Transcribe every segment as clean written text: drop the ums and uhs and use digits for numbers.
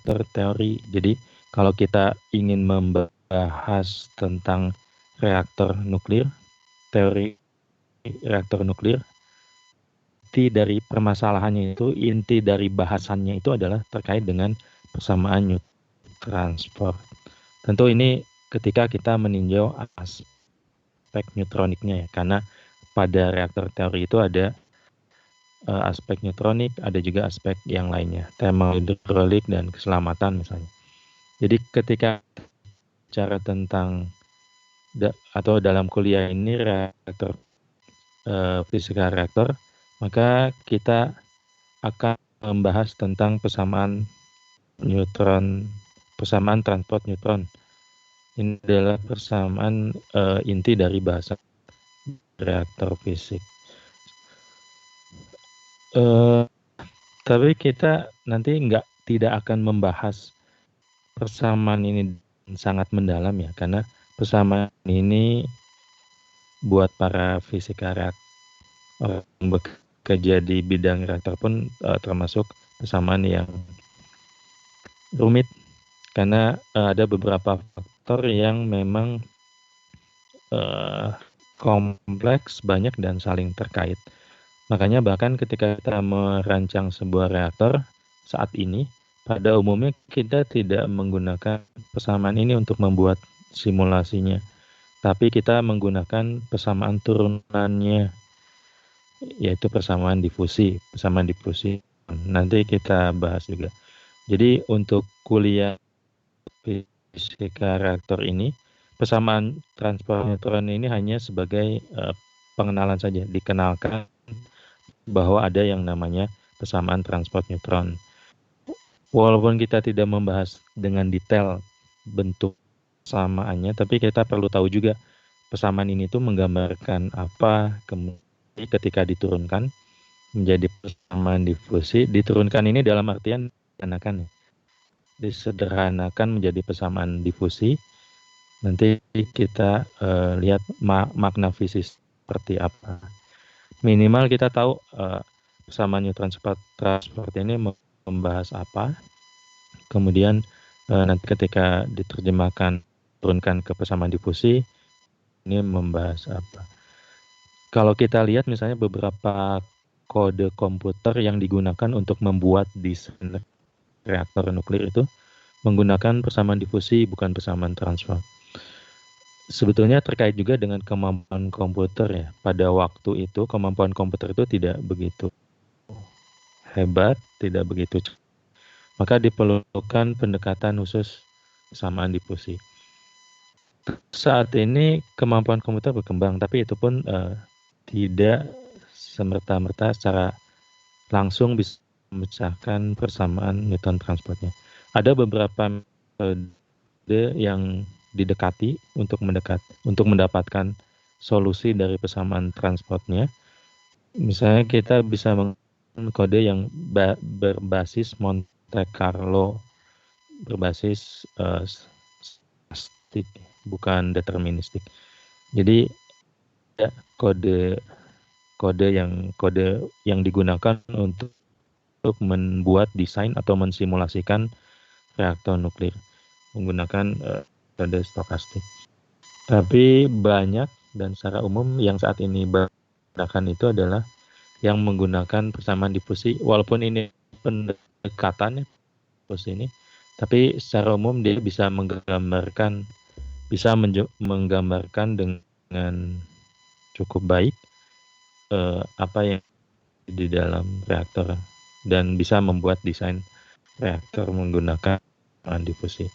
reaktor teori. Jadi kalau kita ingin membahas tentang reaktor nuklir, teori reaktor nuklir, inti dari permasalahannya itu, inti dari bahasannya itu adalah terkait dengan persamaan Newton transport. Tentu ini ketika kita meninjau aspek neutroniknya ya, karena pada reaktor teori itu ada aspek neutronik, ada juga aspek yang lainnya, termohidrolik dan keselamatan misalnya. Jadi ketika bicara tentang atau dalam kuliah ini reaktor fisika reaktor, maka kita akan membahas tentang persamaan neutron, persamaan transport neutron. Ini adalah persamaan inti dari bahasa reaktor fisik. Tapi kita nanti tidak akan membahas persamaan ini sangat mendalam ya, karena persamaan ini buat para fisika reaktor, orang yang bekerja di bidang reaktor pun termasuk persamaan yang rumit, karena ada beberapa faktor yang memang kompleks, banyak, dan saling terkait. Makanya bahkan ketika kita merancang sebuah reaktor saat ini, pada umumnya kita tidak menggunakan persamaan ini untuk membuat simulasinya, tapi kita menggunakan persamaan turunannya, yaitu persamaan difusi. Persamaan difusi nanti kita bahas juga. Jadi untuk kuliah fisika reaktor ini, persamaan transport neutron ini hanya sebagai pengenalan saja, dikenalkan bahwa ada yang namanya persamaan transport neutron. Walaupun kita tidak membahas dengan detail bentuk persamaannya, tapi kita perlu tahu juga persamaan ini tuh menggambarkan apa. Kemudian ketika diturunkan menjadi persamaan difusi, diturunkan ini dalam artian disederhanakan menjadi persamaan difusi. Nanti kita lihat makna fisik seperti apa. Minimal kita tahu persamaan neutron transport ini membahas apa. Kemudian nanti ketika diterjemahkan, turunkan ke persamaan difusi, ini membahas apa. Kalau kita lihat misalnya beberapa kode komputer yang digunakan untuk membuat desain reaktor nuklir itu menggunakan persamaan difusi, bukan persamaan transport. Sebetulnya terkait juga dengan kemampuan komputer ya. Pada waktu itu kemampuan komputer itu tidak begitu hebat, tidak begitu cepat. Maka diperlukan pendekatan khusus persamaan difusi. Saat ini kemampuan komputer berkembang, tapi itu pun tidak semerta-merta secara langsung bisa memecahkan persamaan Newton transportnya. Ada beberapa metode yang didekati untuk mendapatkan solusi dari persamaan transportnya. Misalnya kita bisa menggunakan kode yang berbasis Monte Carlo, berbasis statistik, bukan deterministik. Jadi kode yang digunakan untuk membuat desain atau mensimulasikan reaktor nuklir menggunakan kode stokastik. Tapi banyak dan secara umum yang saat ini digunakan itu adalah yang menggunakan persamaan difusi. Walaupun ini pendekatannya difusi ini, tapi secara umum dia bisa menggambarkan dengan cukup baik apa yang di dalam reaktor dan bisa membuat desain reaktor menggunakan difusi.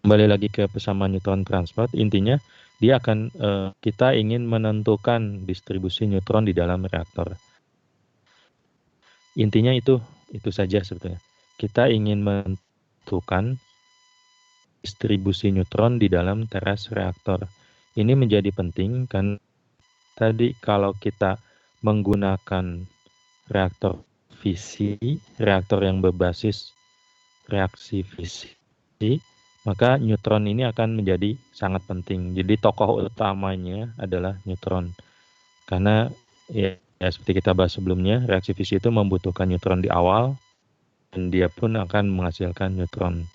Kembali lagi ke persamaan neutron transport, intinya dia akan kita ingin menentukan distribusi neutron di dalam reaktor. Intinya itu saja sebetulnya. Kita ingin menentukan distribusi neutron di dalam teras reaktor. Ini menjadi penting kan tadi kalau kita menggunakan reaktor fisi, reaktor yang berbasis reaksi fisi, maka neutron ini akan menjadi sangat penting. Jadi tokoh utamanya adalah neutron. Karena ya seperti kita bahas sebelumnya, reaksi fisi itu membutuhkan neutron di awal dia pun akan menghasilkan neutron.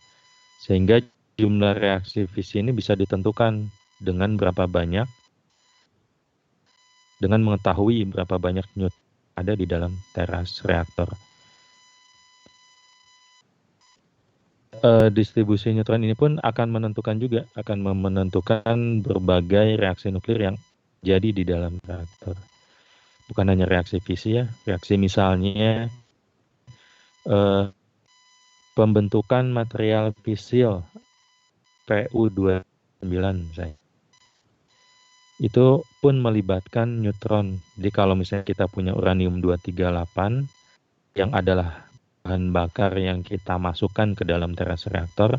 Sehingga jumlah reaksi fisi ini bisa ditentukan dengan mengetahui berapa banyak neutron ada di dalam teras reaktor. Distribusi neutron ini pun akan menentukan berbagai reaksi nuklir yang jadi di dalam reaktor. Bukan hanya reaksi fisi ya, reaksi misalnya pembentukan material fisil Pu29 misalnya. Itu pun melibatkan neutron. Jadi kalau misalnya kita punya uranium-238 yang adalah bahan bakar yang kita masukkan ke dalam teras reaktor,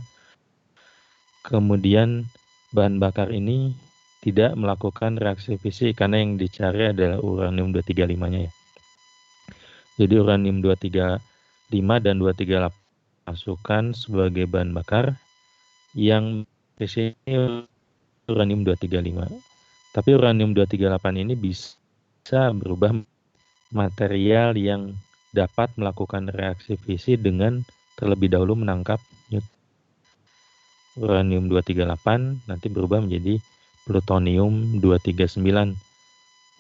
kemudian bahan bakar ini tidak melakukan reaksi fisik karena yang dicari adalah uranium-235-nya ya. Jadi uranium-235 dan 238 masukkan sebagai bahan bakar yang fisik uranium-235. Tapi uranium-238 ini bisa berubah material yang dapat melakukan reaksi fisi dengan terlebih dahulu menangkap uranium-238 nanti berubah menjadi plutonium-239.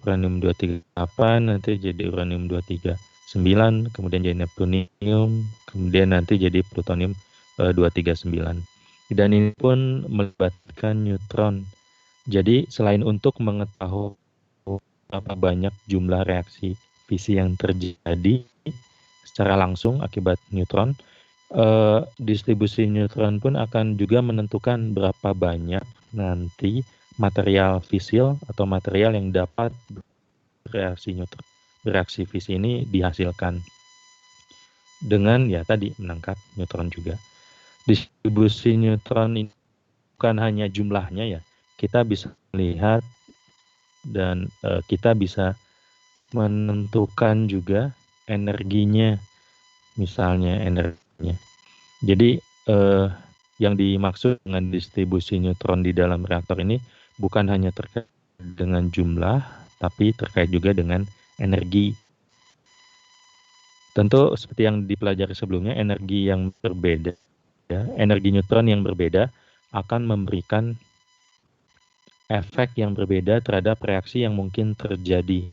Uranium-238 nanti jadi uranium-239, kemudian jadi neptunium, kemudian nanti jadi plutonium-239. Dan ini pun melibatkan neutron. Jadi selain untuk mengetahui berapa banyak jumlah reaksi fisi yang terjadi secara langsung akibat neutron, distribusi neutron pun akan juga menentukan berapa banyak nanti material fisil atau material yang dapat bereaksi fisi ini dihasilkan dengan ya tadi menangkap neutron juga. Distribusi neutron ini bukan hanya jumlahnya ya, kita bisa melihat dan kita bisa menentukan juga energinya, misalnya energinya. Jadi yang dimaksud dengan distribusi neutron di dalam reaktor ini bukan hanya terkait dengan jumlah, tapi terkait juga dengan energi. Tentu seperti yang dipelajari sebelumnya, energi yang berbeda, ya, energi neutron yang berbeda akan memberikan efek yang berbeda terhadap reaksi yang mungkin terjadi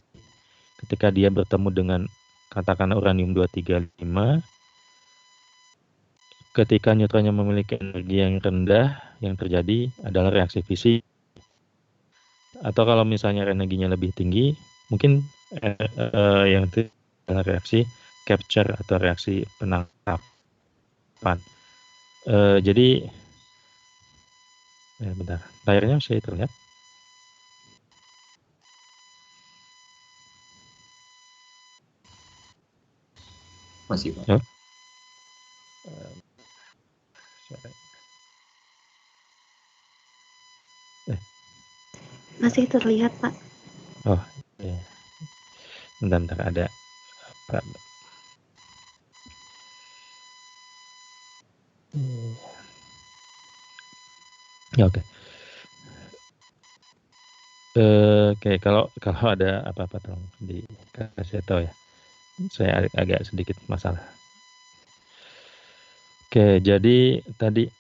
ketika dia bertemu dengan katakanlah uranium-235. Ketika neutronnya memiliki energi yang rendah, yang terjadi adalah reaksi fisi. Atau kalau misalnya energinya lebih tinggi, mungkin yang itu adalah reaksi capture atau reaksi penangkapan. Jadi, bentar, layarnya masih terlihat? Masih, Pak. Ya. Masih terlihat, Pak. Oh, ya. Bentar, ada apa? Ya, oke. Oke, kalau ada apa-apa tolong dikasih tahu ya. Saya agak sedikit masalah. Oke, jadi tadi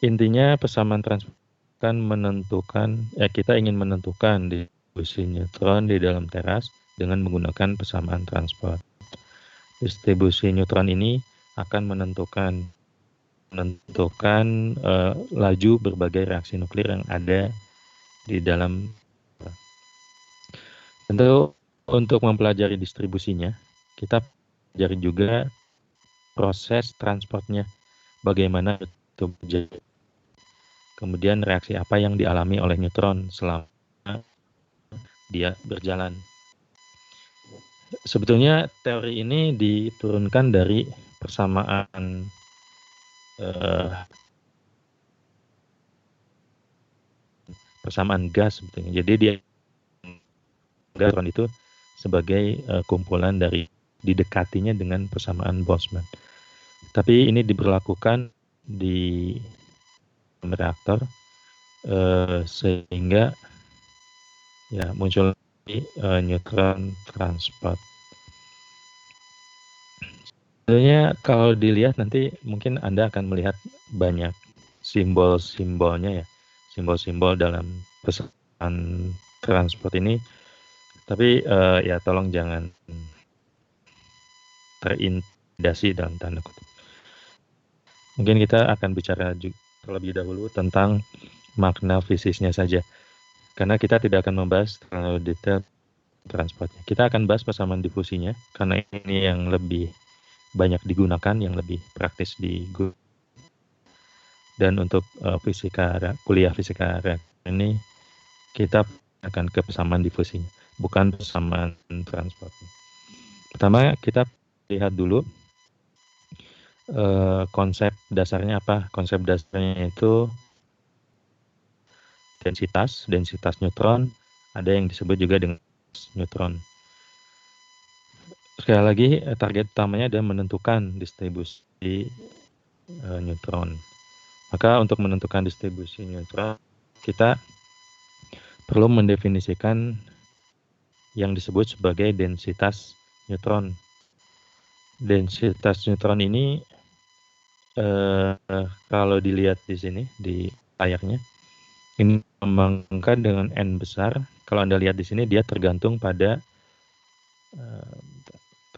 intinya persamaan transport kan menentukan, kita ingin menentukan distribusi neutron di dalam teras dengan menggunakan persamaan transport. Distribusi neutron ini akan menentukan laju berbagai reaksi nuklir yang ada di dalam. Tentu untuk mempelajari distribusinya, kita pelajari juga proses transportnya, bagaimana itu terjadi. Kemudian reaksi apa yang dialami oleh neutron selama dia berjalan. Sebetulnya teori ini diturunkan dari persamaan gas sebetulnya. Jadi dia neutron itu sebagai kumpulan dari didekatinya dengan persamaan Boltzmann. Tapi ini diberlakukan di reaktor sehingga ya muncul neutron transport. Sebenarnya kalau dilihat nanti mungkin Anda akan melihat banyak simbol-simbolnya ya, simbol-simbol dalam pesan transport ini. Tapi ya tolong jangan terintimidasi dalam tanda kutip. Mungkin kita akan bicara terlebih dahulu tentang makna fisiknya saja, karena kita tidak akan membahas terlalu detail transportnya. Kita akan bahas persamaan difusinya, karena ini yang lebih banyak digunakan, yang lebih praktis digunakan. Dan untuk kuliah fisika reaktor ini, kita akan ke persamaan difusinya, bukan persamaan transportnya. Pertama, kita lihat dulu konsep dasarnya apa. Konsep dasarnya itu densitas neutron, ada yang disebut juga dengan neutron. Sekali lagi, target utamanya adalah menentukan distribusi neutron. Maka untuk menentukan distribusi neutron, kita perlu mendefinisikan yang disebut sebagai densitas neutron. Densitas neutron ini kalau dilihat di sini di layarnya, ini melambangkan dengan n besar. Kalau Anda lihat di sini, dia tergantung pada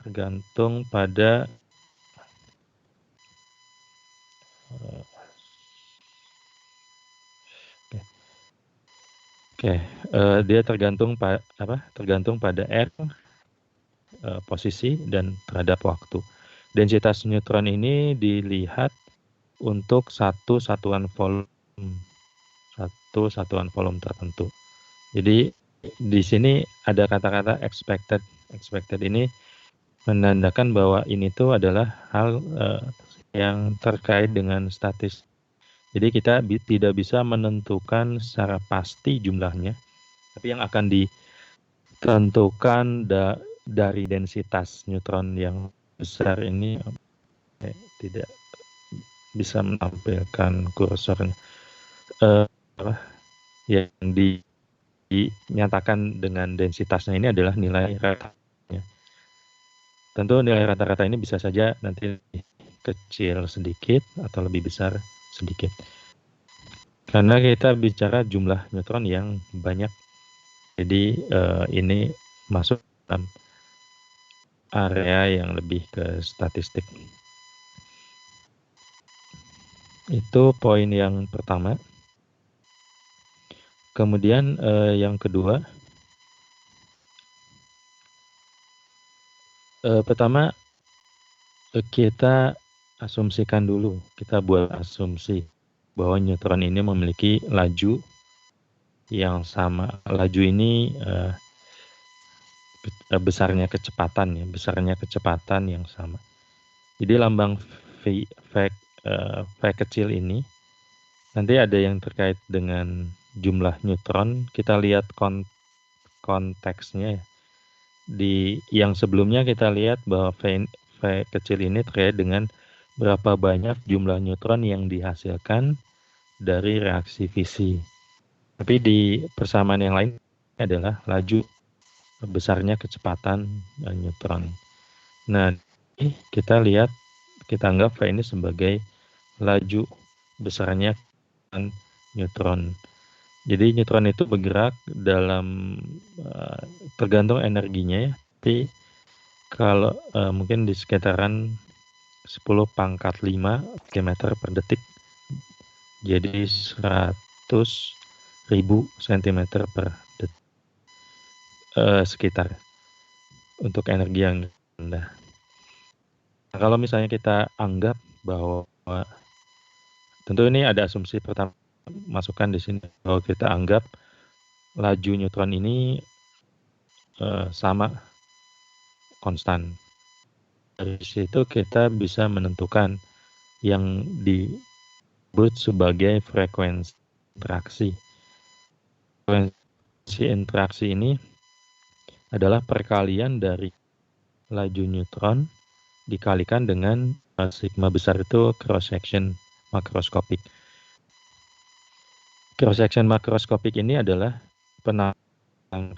dia tergantung pada r, posisi, dan terhadap waktu. Densitas neutron ini dilihat untuk satu satuan volume tertentu. Jadi di sini ada kata-kata expected. Expected ini menandakan bahwa ini tuh adalah hal yang terkait dengan statis. Jadi kita tidak bisa menentukan secara pasti jumlahnya, tapi yang akan ditentukan dari densitas neutron yang besar ini. Tidak bisa menampilkan kursornya. Yang dinyatakan dengan densitasnya ini adalah nilai rata-ratanya. Tentu nilai rata-rata ini bisa saja nanti kecil sedikit atau lebih besar sedikit. Karena kita bicara jumlah neutron yang banyak, jadi ini masuk dalam area yang lebih ke statistik. Itu poin yang pertama. Kemudian yang kedua, pertama kita asumsikan dulu, kita buat asumsi bahwa neutron ini memiliki laju yang sama. Laju ini besarnya kecepatan yang sama. Jadi lambang V kecil ini nanti ada yang terkait dengan jumlah neutron. Kita lihat konteksnya. Di yang sebelumnya kita lihat bahwa V kecil ini terkait dengan berapa banyak jumlah neutron yang dihasilkan dari reaksi fisi. Tapi di persamaan yang lain adalah laju besarnya kecepatan neutron. Nah, kita anggap V ini sebagai laju besarnya neutron. Jadi neutron itu bergerak dalam tergantung energinya ya. Tapi kalau mungkin di sekitaran 10⁵ km per detik. Jadi 100.000 cm per detik sekitar untuk energi yang rendah. Nah, kalau misalnya kita anggap bahwa tentu ini ada asumsi pertama masukkan di sini bahwa kita anggap laju neutron ini sama konstan. Dari situ kita bisa menentukan yang disebut sebagai frekuensi interaksi. Frekuensi interaksi ini adalah perkalian dari laju neutron dikalikan dengan sigma besar itu cross section makroskopik. Cross section makroskopik ini adalah penampang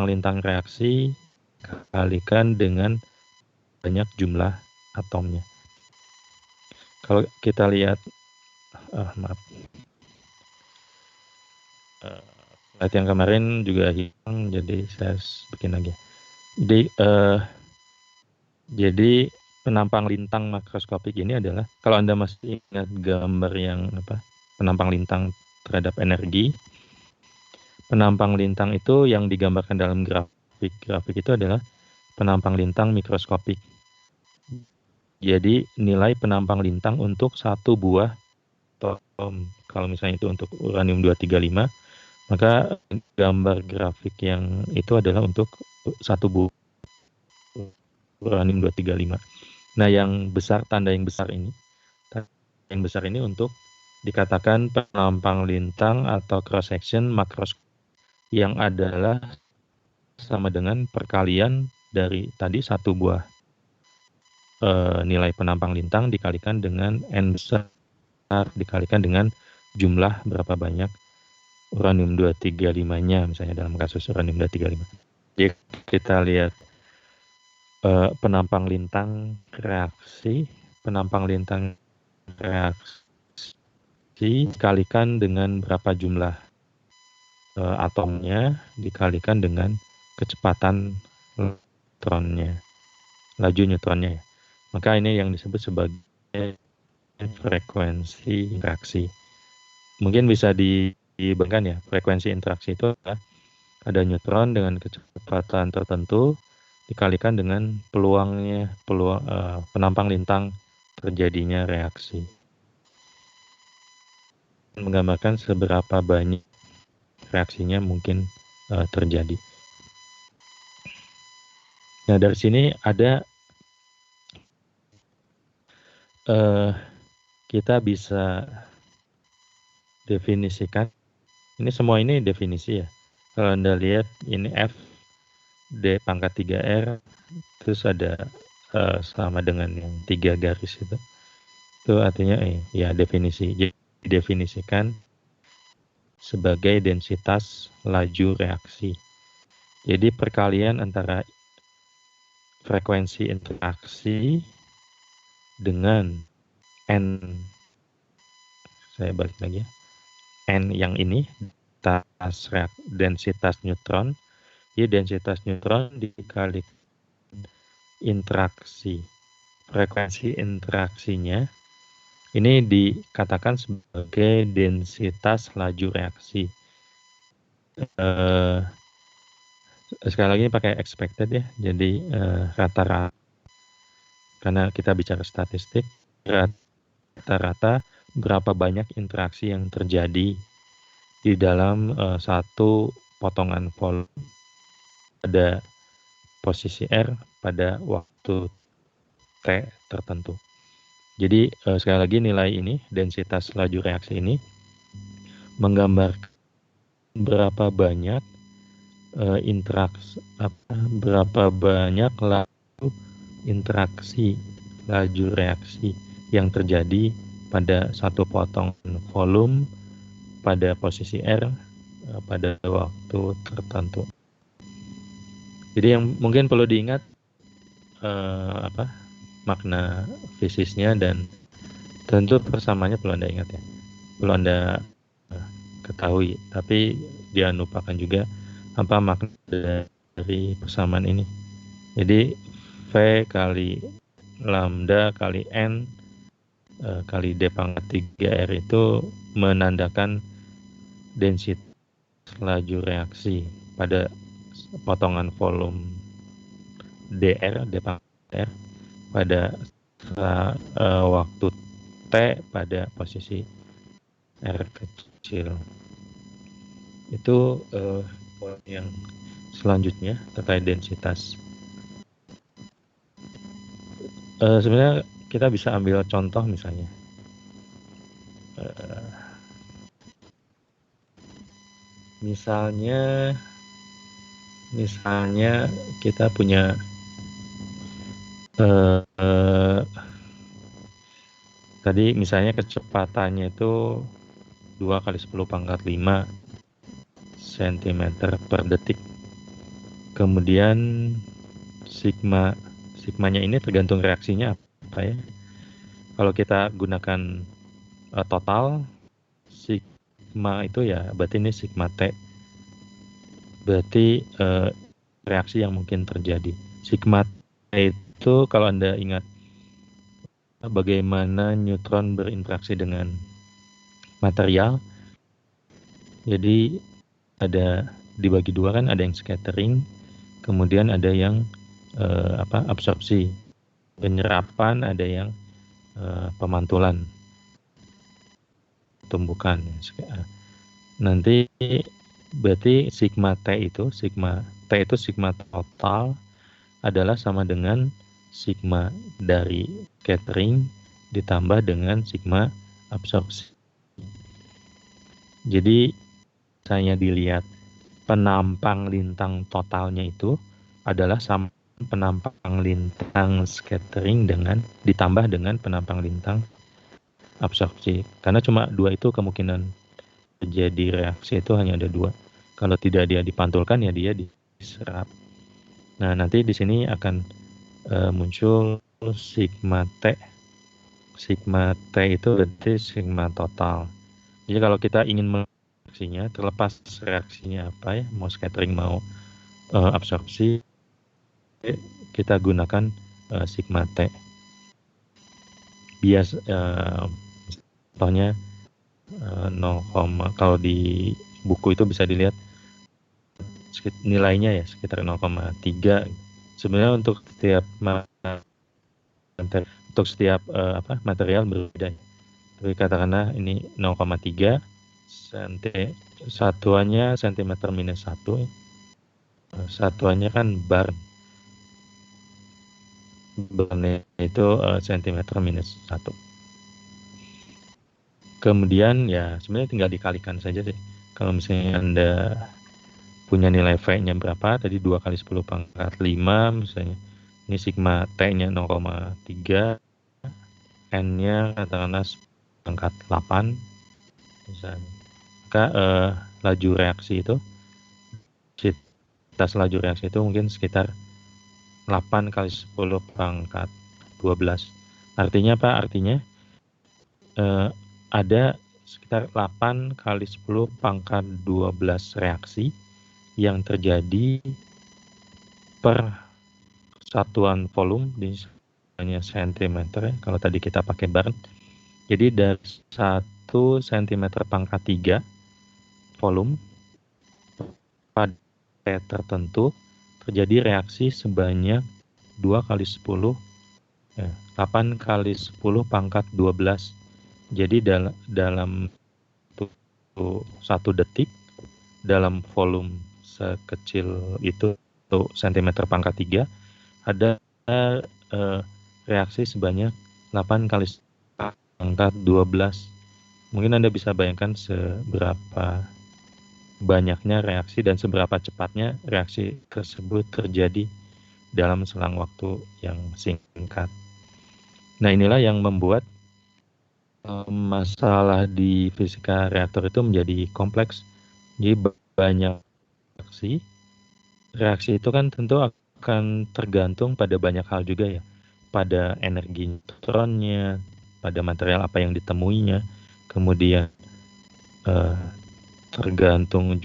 lintang reaksi kalikan dengan banyak jumlah atomnya. Kalau kita lihat, slide yang kemarin juga hilang, jadi saya bikin lagi. Jadi penampang lintang makroskopik ini adalah, kalau Anda masih ingat gambar yang penampang lintang terhadap energi, penampang lintang itu yang digambarkan dalam grafik itu adalah penampang lintang mikroskopik. Jadi nilai penampang lintang untuk satu buah atom, kalau misalnya itu untuk uranium 235, maka gambar grafik yang itu adalah untuk satu buah uranium 235. Nah, yang besar, tanda yang besar ini untuk dikatakan penampang lintang atau cross section makroskopik, yang adalah sama dengan perkalian dari tadi satu buah nilai penampang lintang dikalikan dengan N besar dikalikan dengan jumlah berapa banyak uranium 235-nya, misalnya dalam kasus uranium 235. Jadi kita lihat penampang lintang reaksi dikalikan dengan berapa jumlah atomnya dikalikan dengan kecepatan laju neutronnya ya. Maka ini yang disebut sebagai frekuensi interaksi. Mungkin bisa dibayangkan ya, frekuensi interaksi itu ada neutron dengan kecepatan tertentu dikalikan dengan peluang penampang lintang terjadinya reaksi. Menggambarkan seberapa banyak reaksinya mungkin terjadi. Nah, dari sini ada kita bisa definisikan, ini semua ini definisi ya. Kalau Anda lihat ini F D pangkat 3R, terus ada sama dengan yang 3 garis itu artinya ya definisi. Jadi didefinisikan sebagai densitas laju reaksi. Jadi perkalian antara frekuensi interaksi dengan N, saya balik lagi ya, N yang ini densitas neutron, jadi densitas neutron dikali interaksi, frekuensi interaksinya ini dikatakan sebagai densitas laju reaksi. Sekali lagi pakai expected ya, jadi rata-rata, karena kita bicara statistik, rata-rata berapa banyak interaksi yang terjadi di dalam satu potongan volume pada posisi R pada waktu T tertentu. Jadi sekali lagi nilai ini, densitas laju reaksi ini menggambarkan berapa banyak berapa banyak interaksi laju reaksi yang terjadi pada satu potongan volume pada posisi R pada waktu tertentu. Jadi yang mungkin perlu diingat makna fisiknya, dan tentu persamaannya perlu Anda ingat ya, perlu Anda ketahui, tapi jangan lupakan juga apa makna dari persamaan ini. Jadi V kali lambda kali N kali D pangkat 3R itu menandakan densitas laju reaksi pada potongan volume DR, D pangkat R, pada waktu T pada posisi R kecil. Itu yang selanjutnya terkait densitas. Sebenarnya kita bisa ambil contoh misalnya. Misalnya kita punya tadi misalnya kecepatannya itu 2 kali 10 pangkat 5 cm per detik. Kemudian sigma sigmanya ini tergantung reaksinya apa ya. Kalau kita gunakan total, sigma itu ya berarti ini sigma T. Berarti reaksi yang mungkin terjadi. Sigma T itu kalau Anda ingat bagaimana neutron berinteraksi dengan material, jadi ada dibagi dua kan, ada yang scattering, kemudian ada yang absorpsi, penyerapan, ada yang pemantulan, tumbukan. Nanti berarti sigma T itu sigma total adalah sama dengan sigma dari scattering ditambah dengan sigma absorpsi. Jadi misalnya dilihat penampang lintang totalnya itu adalah sama penampang lintang scattering ditambah dengan penampang lintang absorpsi. Karena cuma dua itu kemungkinan terjadi reaksi itu hanya ada dua. Kalau tidak dia dipantulkan ya dia diserap. Nah nanti di sini akan muncul sigma T. Sigma T itu berarti sigma total. Jadi kalau kita ingin reaksinya, terlepas reaksinya apa ya, mau scattering mau absorpsi, kita gunakan sigma T. Bias contohnya 0, kalau di buku itu bisa dilihat nilainya ya sekitar 0,3. Sebenarnya untuk setiap material berbeda. Tapi katakanlah ini 0,3 satuannya cm-1, satuannya kan bar. Barnya itu cm-1. Kemudian ya sebenarnya tinggal dikalikan saja sih. Kalau misalnya Anda punya nilai V-nya berapa, tadi 2 kali 10 pangkat 5 misalnya. Ini sigma T-nya 0,3, N-nya katakanlah pangkat 8 misalnya. Maka laju reaksi itu, laju reaksi itu mungkin sekitar 8 kali 10 pangkat 12. Artinya apa? Artinya ada sekitar 8 kali 10 pangkat 12 reaksi yang terjadi per satuan volume, di hanya cm ya, kalau tadi kita pakai bar. Jadi dari 1 cm pangkat 3 volume pada tertentu terjadi reaksi sebanyak 2 kali 10 8 kali 10 pangkat 12. Jadi dalam 1 detik dalam volume sekecil itu cm pangkat 3 ada reaksi sebanyak 8 kali pangkat 12. Mungkin Anda bisa bayangkan seberapa banyaknya reaksi dan seberapa cepatnya reaksi tersebut terjadi dalam selang waktu yang singkat. Nah inilah yang membuat masalah di fisika reaktor itu menjadi kompleks. Jadi banyak reaksi. Reaksi itu kan tentu akan tergantung pada banyak hal juga ya. Pada energi neutronnya, pada material apa yang ditemuinya, kemudian tergantung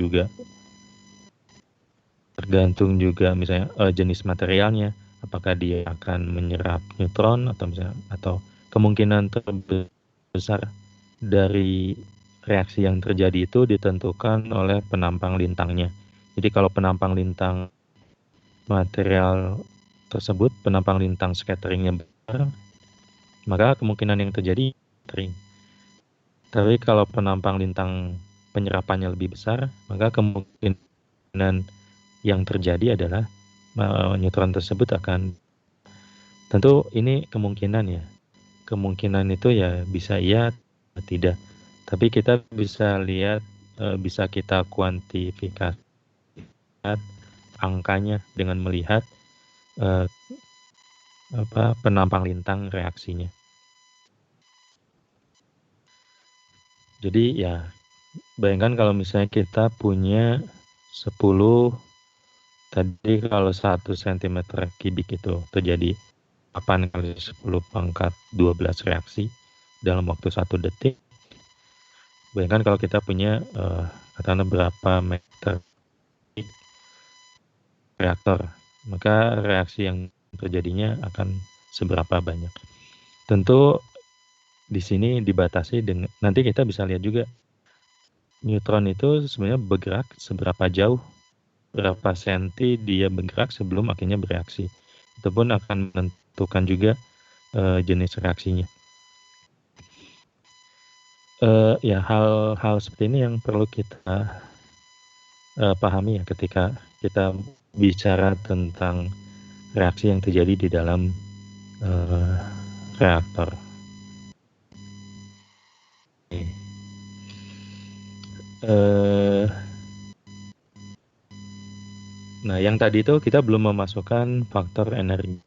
juga misalnya jenis materialnya, apakah dia akan menyerap neutron atau kemungkinan terbesar dari reaksi yang terjadi itu ditentukan oleh penampang lintangnya. Jadi kalau penampang lintang material tersebut, penampang lintang scatteringnya besar, maka kemungkinan yang terjadi scattering. Tapi kalau penampang lintang penyerapannya lebih besar, maka kemungkinan yang terjadi adalah neutron tersebut akan, tentu ini kemungkinan ya. Kemungkinan itu ya bisa iya, tidak. Tapi kita bisa lihat, bisa kita kuantifikasi angkanya dengan melihat penampang lintang reaksinya. Jadi ya bayangkan kalau misalnya kita punya 10 Tadi kalau 1 cm kubik itu terjadi 8 kali 10 pangkat 12 reaksi dalam waktu 1 detik. Bayangkan kalau kita punya katakanlah berapa meter reaktor, maka reaksi yang terjadinya akan seberapa banyak. Tentu di sini dibatasi dengan, nanti kita bisa lihat juga neutron itu sebenarnya bergerak seberapa jauh, berapa senti dia bergerak sebelum akhirnya bereaksi. Itu pun akan menentukan juga jenis reaksinya. Ya hal-hal seperti ini yang perlu kita pahami ya ketika kita bicara tentang reaksi yang terjadi di dalam reaktor. Nah, yang tadi itu kita belum memasukkan faktor energi.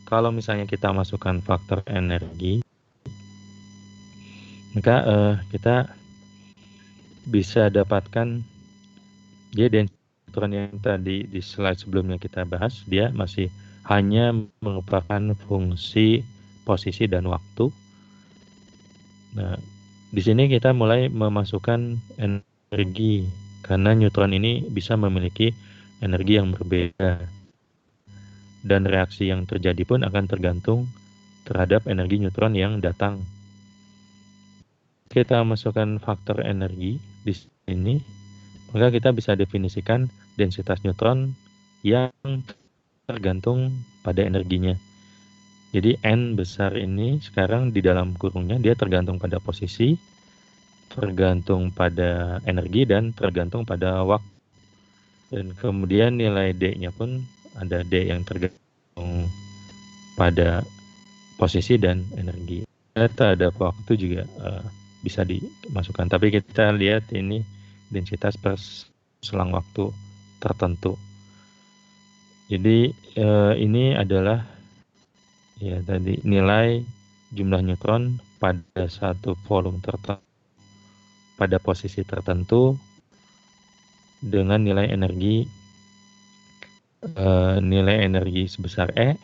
Kalau misalnya kita masukkan faktor energi, maka kita bisa dapatkan dia neutron yang tadi di slide sebelumnya kita bahas, dia masih hanya merupakan fungsi posisi dan waktu. Nah, di sini kita mulai memasukkan energi karena neutron ini bisa memiliki energi yang berbeda. Dan reaksi yang terjadi pun akan tergantung terhadap energi neutron yang datang. Kita masukkan faktor energi di sini, maka kita bisa definisikan densitas neutron yang tergantung pada energinya. Jadi N besar ini sekarang di dalam kurungnya dia tergantung pada posisi, tergantung pada energi, dan tergantung pada waktu. Dan kemudian nilai D-nya pun ada D yang tergantung pada posisi dan energi. Terhadap waktu juga bisa dimasukkan, tapi kita lihat ini densitas per selang waktu tertentu. Jadi ini adalah ya tadi nilai jumlah neutron pada satu volume tertentu pada posisi tertentu dengan nilai energi sebesar E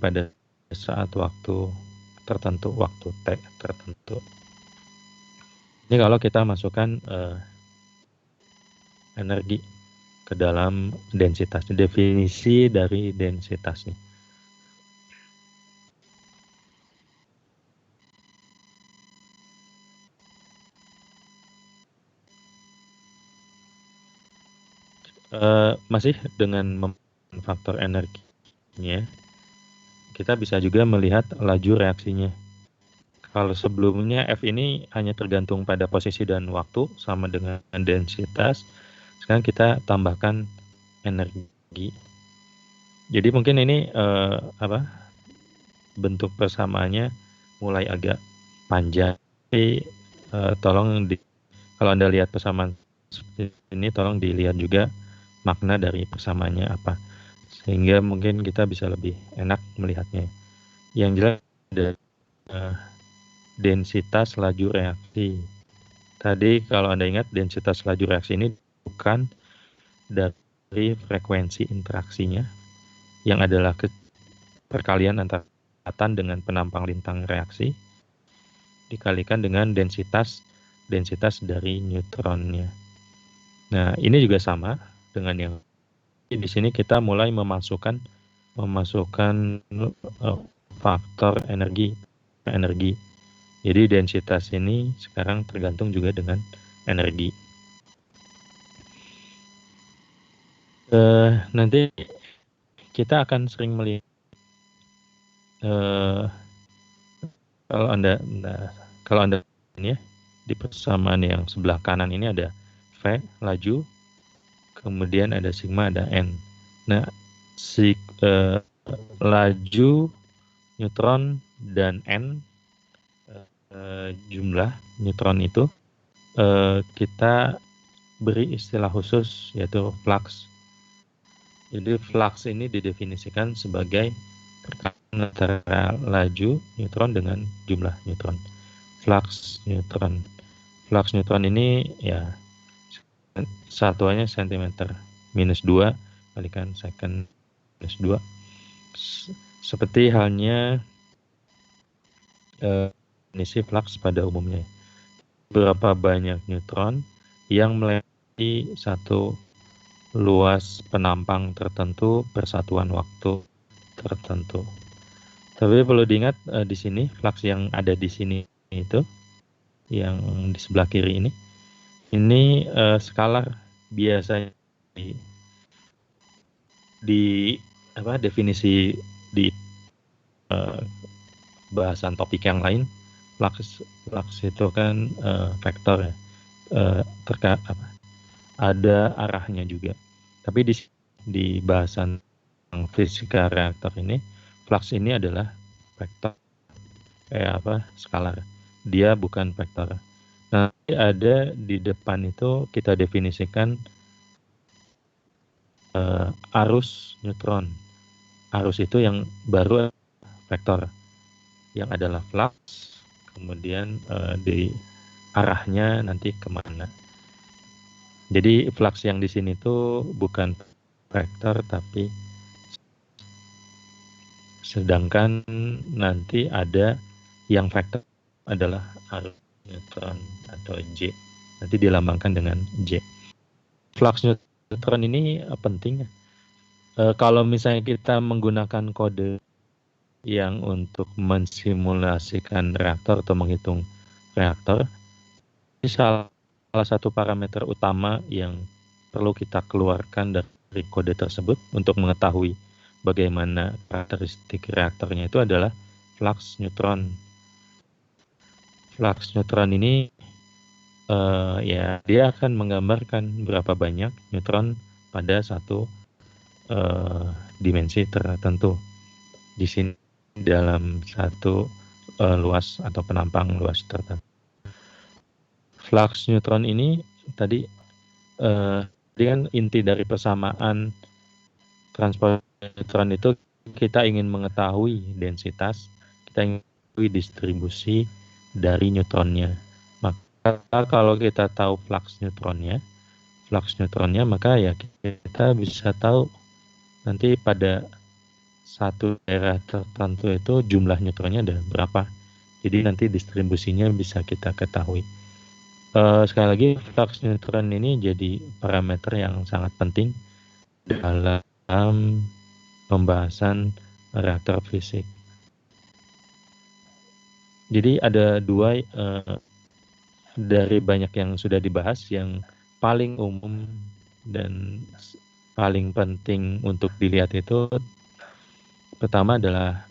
pada saat waktu tertentu, waktu T tertentu. Ini kalau kita masukkan energi ke dalam densitas, definisi dari densitasnya. Masih dengan faktor energinya, kita bisa juga melihat laju reaksinya. Kalau sebelumnya F ini hanya tergantung pada posisi dan waktu sama dengan densitas, sekarang kita tambahkan energi. Jadi mungkin ini bentuk persamaannya mulai agak panjang. Tapi tolong kalau Anda lihat persamaan seperti ini, tolong dilihat juga makna dari persamaannya apa, sehingga mungkin kita bisa lebih enak melihatnya. Yang jelas ada densitas laju reaksi. Tadi kalau Anda ingat, densitas laju reaksi ini bukan dari frekuensi interaksinya, yang adalah perkalian antara kecepatan dengan penampang lintang reaksi dikalikan dengan densitas dari neutronnya. Nah, ini juga sama dengan yang di sini kita mulai memasukkan faktor energi. Jadi densitas ini sekarang tergantung juga dengan energi. Nanti kita akan sering melihat kalau anda ini ya, di persamaan yang sebelah kanan ini ada V laju, kemudian ada sigma, ada N. Nah, laju neutron dan N jumlah neutron itu kita beri istilah khusus yaitu flux. Jadi flux ini didefinisikan sebagai perkalian antara laju neutron dengan jumlah neutron. Flux neutron ini ya satuannya sentimeter. -2 kalikan second -2. Seperti halnya definisi flux pada umumnya. Berapa banyak neutron yang melewati satu luas penampang tertentu persatuan waktu tertentu. Tapi perlu diingat di sini flux yang ada di sini itu yang di sebelah kiri ini skalar. Biasanya di definisi di bahasan topik yang lain flux itu kan vektor ya, ada arahnya juga. Tapi di bahasan fisika reaktor ini flux ini adalah vektor skalar. Dia bukan vektor. Nanti ada di depan itu kita definisikan arus neutron. Arus itu yang baru vektor, yang adalah flux, kemudian di arahnya nanti kemana. Jadi flux yang di sini tuh bukan vektor, tapi sedangkan nanti ada yang vektor adalah arus neutron atau J. Nanti dilambangkan dengan J. Flux neutron ini penting. Kalau misalnya kita menggunakan kode yang untuk mensimulasikan reaktor atau menghitung reaktor, ini salah satu parameter utama yang perlu kita keluarkan dari kode tersebut untuk mengetahui bagaimana karakteristik reaktornya itu adalah flux neutron. Flux neutron ini ya dia akan menggambarkan berapa banyak neutron pada satu dimensi tertentu. Di sini dalam satu luas atau penampang luas tertentu. Flux neutron ini tadi kan inti dari persamaan transport neutron itu kita ingin mengetahui densitas, kita ingin mengetahui distribusi dari neutronnya. Maka kalau kita tahu flux neutronnya, maka ya kita bisa tahu nanti pada satu daerah tertentu itu jumlah neutronnya ada berapa. Jadi nanti distribusinya bisa kita ketahui. Sekali lagi, flux neutron ini jadi parameter yang sangat penting dalam pembahasan reaktor fisik. Jadi ada dua dari banyak yang sudah dibahas, yang paling umum dan paling penting untuk dilihat itu pertama adalah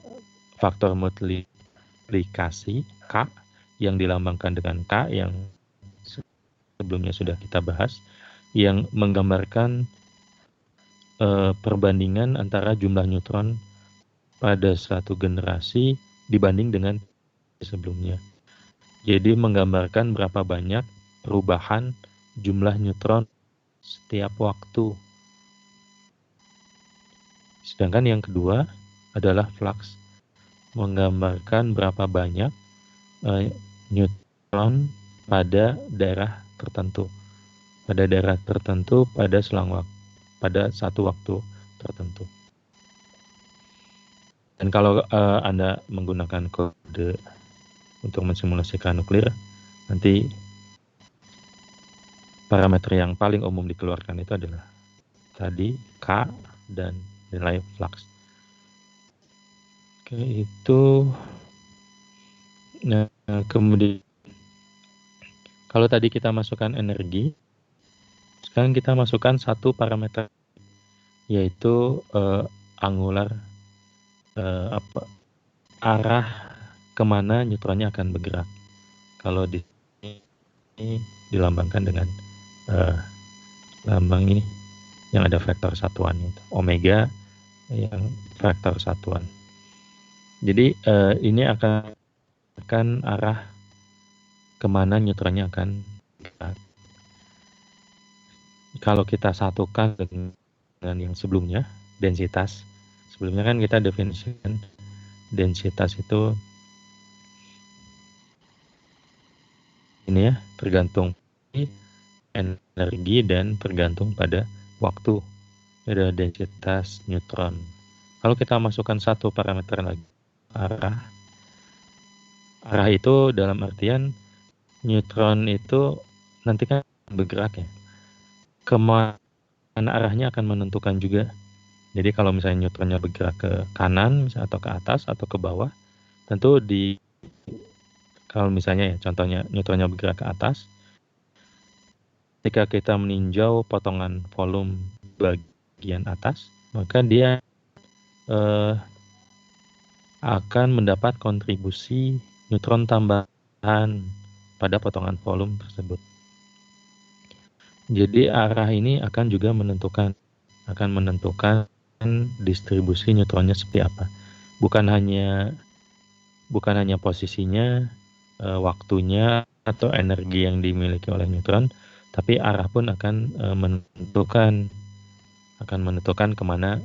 faktor multiplikasi K yang dilambangkan dengan K yang sebelumnya sudah kita bahas, yang menggambarkan perbandingan antara jumlah neutron pada satu generasi dibanding dengan sebelumnya. Jadi menggambarkan berapa banyak perubahan jumlah neutron setiap waktu. Sedangkan yang kedua adalah flux, menggambarkan berapa banyak neutron pada daerah tertentu. Pada selang waktu, pada satu waktu tertentu. Dan kalau Anda menggunakan kode untuk mensimulasikan nuklir, nanti parameter yang paling umum dikeluarkan itu adalah tadi K dan nilai flux. Oke, itu nah, kemudian kalau tadi kita masukkan energi, sekarang kita masukkan satu parameter, yaitu angular arah kemana neutronnya akan bergerak. Kalau di sini dilambangkan dengan lambang ini yang ada vektor satuan itu omega yang vektor satuan. Jadi ini akan arah kemana neutronnya akan bergerak. Kalau kita satukan dengan yang sebelumnya, densitas. Sebelumnya kan kita definisikan densitas itu ini ya, tergantung energi dan tergantung pada waktu, ada densitas neutron. Kalau kita masukkan satu parameter lagi, arah itu dalam artian neutron itu nanti kan bergerak ya, kemana arahnya akan menentukan juga. Jadi kalau misalnya neutronnya bergerak ke kanan atau ke atas atau ke bawah, tentu kalau misalnya ya contohnya neutronnya bergerak ke atas, ketika kita meninjau potongan volume bagian atas, maka dia akan mendapat kontribusi neutron tambahan pada potongan volume tersebut. Jadi arah ini akan juga menentukan distribusi neutronnya seperti apa. Bukan hanya posisinya, waktunya atau energi yang dimiliki oleh neutron, tapi arah pun akan menentukan kemana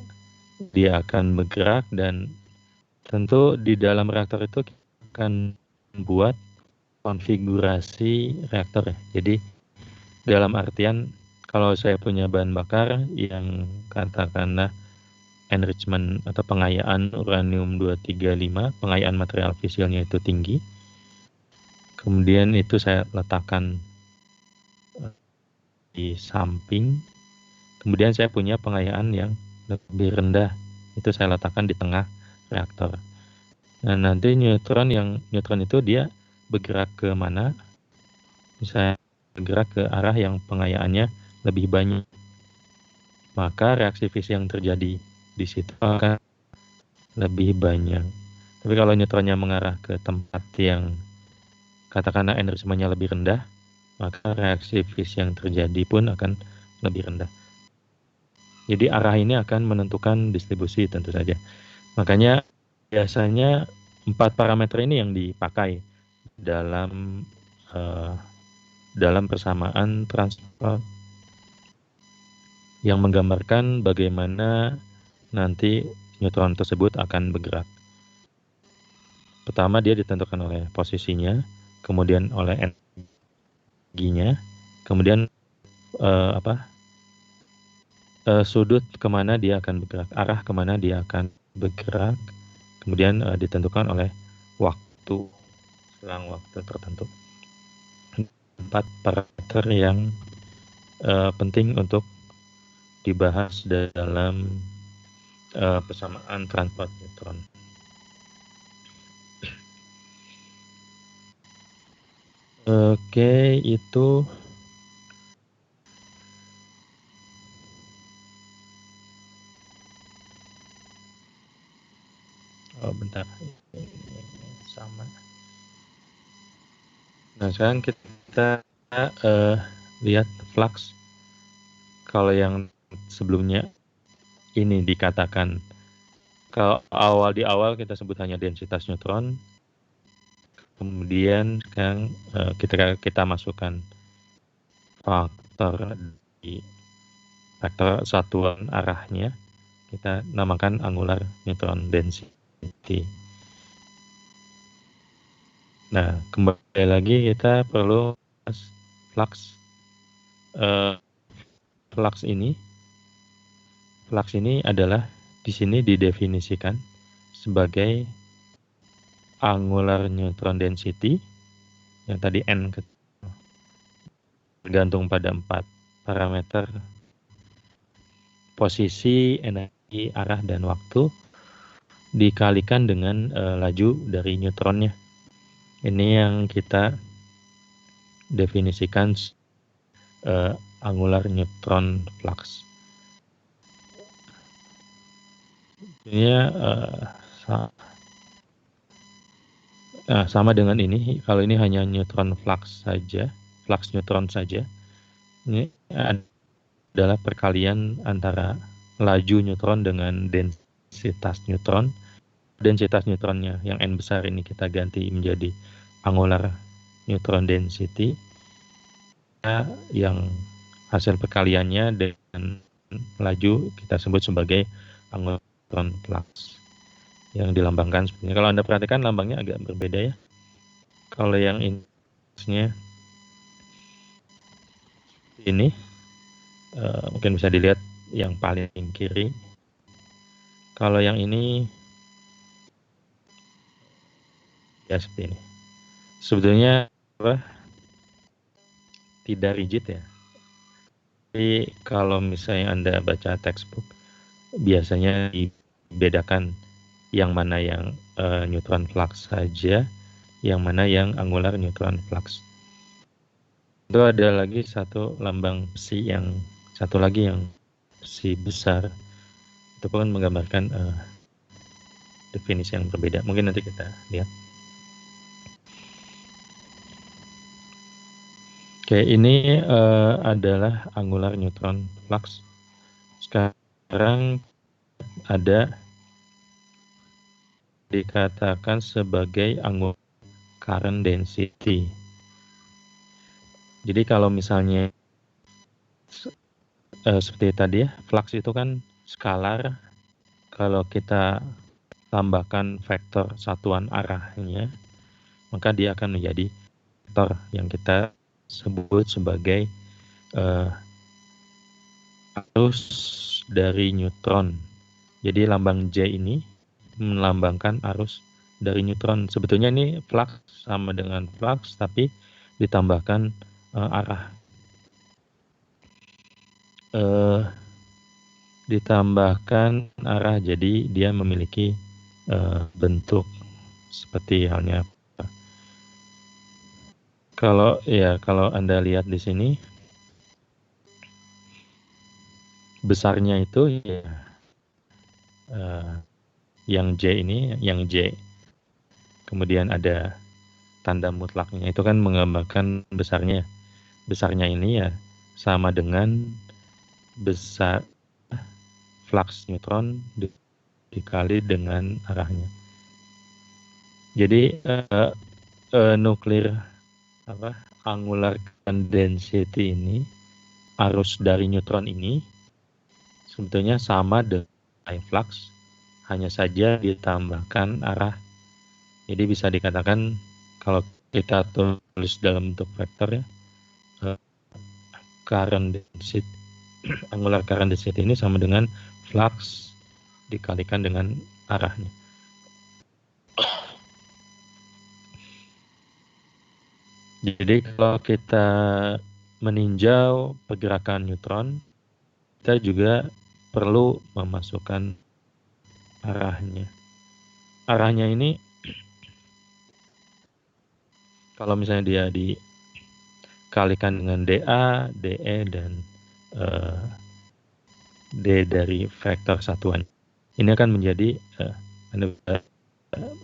dia akan bergerak. Dan tentu di dalam reaktor itu akan membuat konfigurasi reaktor ya. Jadi dalam artian kalau saya punya bahan bakar yang katakanlah enrichment atau pengayaan uranium-235, pengayaan material fisilnya itu tinggi, kemudian itu saya letakkan di samping, kemudian saya punya pengayaan yang lebih rendah, itu saya letakkan di tengah reaktor. Nah, nanti neutron itu dia bergerak ke mana? Misalnya bergerak ke arah yang pengayaannya lebih banyak, maka reaksi fisi yang terjadi di situ akan lebih banyak. Tapi kalau neutronnya mengarah ke tempat yang katakanlah enrichment-nya lebih rendah, maka reaksi fisi yang terjadi pun akan lebih rendah. Jadi arah ini akan menentukan distribusi tentu saja. Makanya biasanya 4 parameter ini yang dipakai dalam persamaan transport yang menggambarkan bagaimana nanti neutron tersebut akan bergerak. Pertama dia ditentukan oleh posisinya, kemudian oleh energinya, kemudian sudut kemana dia akan bergerak, arah kemana dia akan bergerak, kemudian ditentukan oleh waktu, selang waktu tertentu. 4 parameter yang penting untuk dibahas dalam persamaan transport neutron. Oke, itu bentar, sama. Nah, sekarang kita lihat flux. Kalau yang sebelumnya ini dikatakan, kalau di awal kita sebut hanya densitas neutron, kemudian sekarang kita masukkan faktor satuan arahnya, kita namakan angular neutron density. Nah, kembali lagi kita perlu flux. Flux ini adalah di sini didefinisikan sebagai angular neutron density yang tadi N tergantung pada 4 parameter: posisi, energi, arah, dan waktu, dikalikan dengan laju dari neutronnya. Ini yang kita definisikan angular neutron flux. Ini sama dengan ini. Kalau ini hanya neutron flux saja, flux neutron saja, ini adalah perkalian antara laju neutron dengan densitas neutron. Densitas neutronnya yang N besar ini kita ganti menjadi angular neutron density, yang hasil perkaliannya dengan laju kita sebut sebagai angular neutron flux, yang dilambangkan seperti ini. Kalau Anda perhatikan lambangnya agak berbeda ya. Kalau yang ini ini mungkin bisa dilihat yang paling kiri. Kalau yang ini ya seperti ini. Sebetulnya tidak rigid ya. Tapi kalau misalnya Anda baca textbook, biasanya dibedakan yang mana yang neutron flux saja, yang mana yang angular neutron flux. Itu ada lagi satu lambang besi yang satu lagi yang besi besar. Itu pun menggambarkan definisi yang berbeda. Mungkin nanti kita lihat. Oke, ini adalah angular neutron flux. Sekarang ada dikatakan sebagai angular current density. Jadi kalau misalnya seperti tadi ya, flux itu kan skalar. Kalau kita tambahkan vektor satuan arahnya, maka dia akan menjadi vektor yang kita sebut sebagai arus dari neutron. Jadi lambang J ini melambangkan arus dari neutron. Sebetulnya ini flux sama dengan flux, tapi ditambahkan arah. Ditambahkan arah, jadi dia memiliki bentuk seperti halnya. Kalau Anda lihat di sini, besarnya itu ya yang J ini, yang J. Kemudian ada tanda mutlaknya, itu kan menggambarkan besarnya. Besarnya ini ya sama dengan besar flux neutron dikali dengan arahnya. Jadi nuklir angular density ini, arus dari neutron ini sebetulnya sama dengan flux, hanya saja ditambahkan arah. Jadi bisa dikatakan kalau kita tulis dalam bentuk vektor ya, current density, angular current density ini sama dengan flux dikalikan dengan arahnya. Jadi kalau kita meninjau pergerakan neutron, kita juga perlu memasukkan arahnya. Arahnya ini kalau misalnya dia dikalikan dengan dA, dE, dan D dari vektor satuan, ini akan menjadi Anda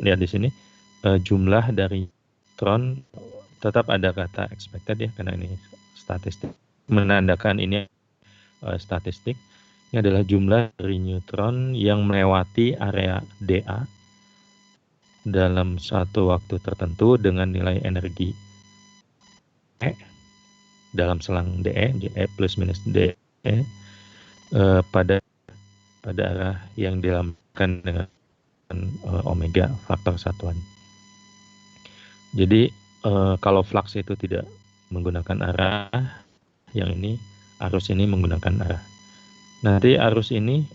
lihat di sini jumlah dari neutron. Tetap ada kata expected ya, karena ini statistik, menandakan ini statistik. Ini adalah jumlah dari neutron yang melewati area dA dalam satu waktu tertentu dengan nilai energi E dalam selang dE, dE plus minus dE pada arah yang dilambangkan dengan omega, faktor satuan. Jadi kalau flux itu tidak menggunakan arah, yang ini arus ini menggunakan arah. Nanti arus ini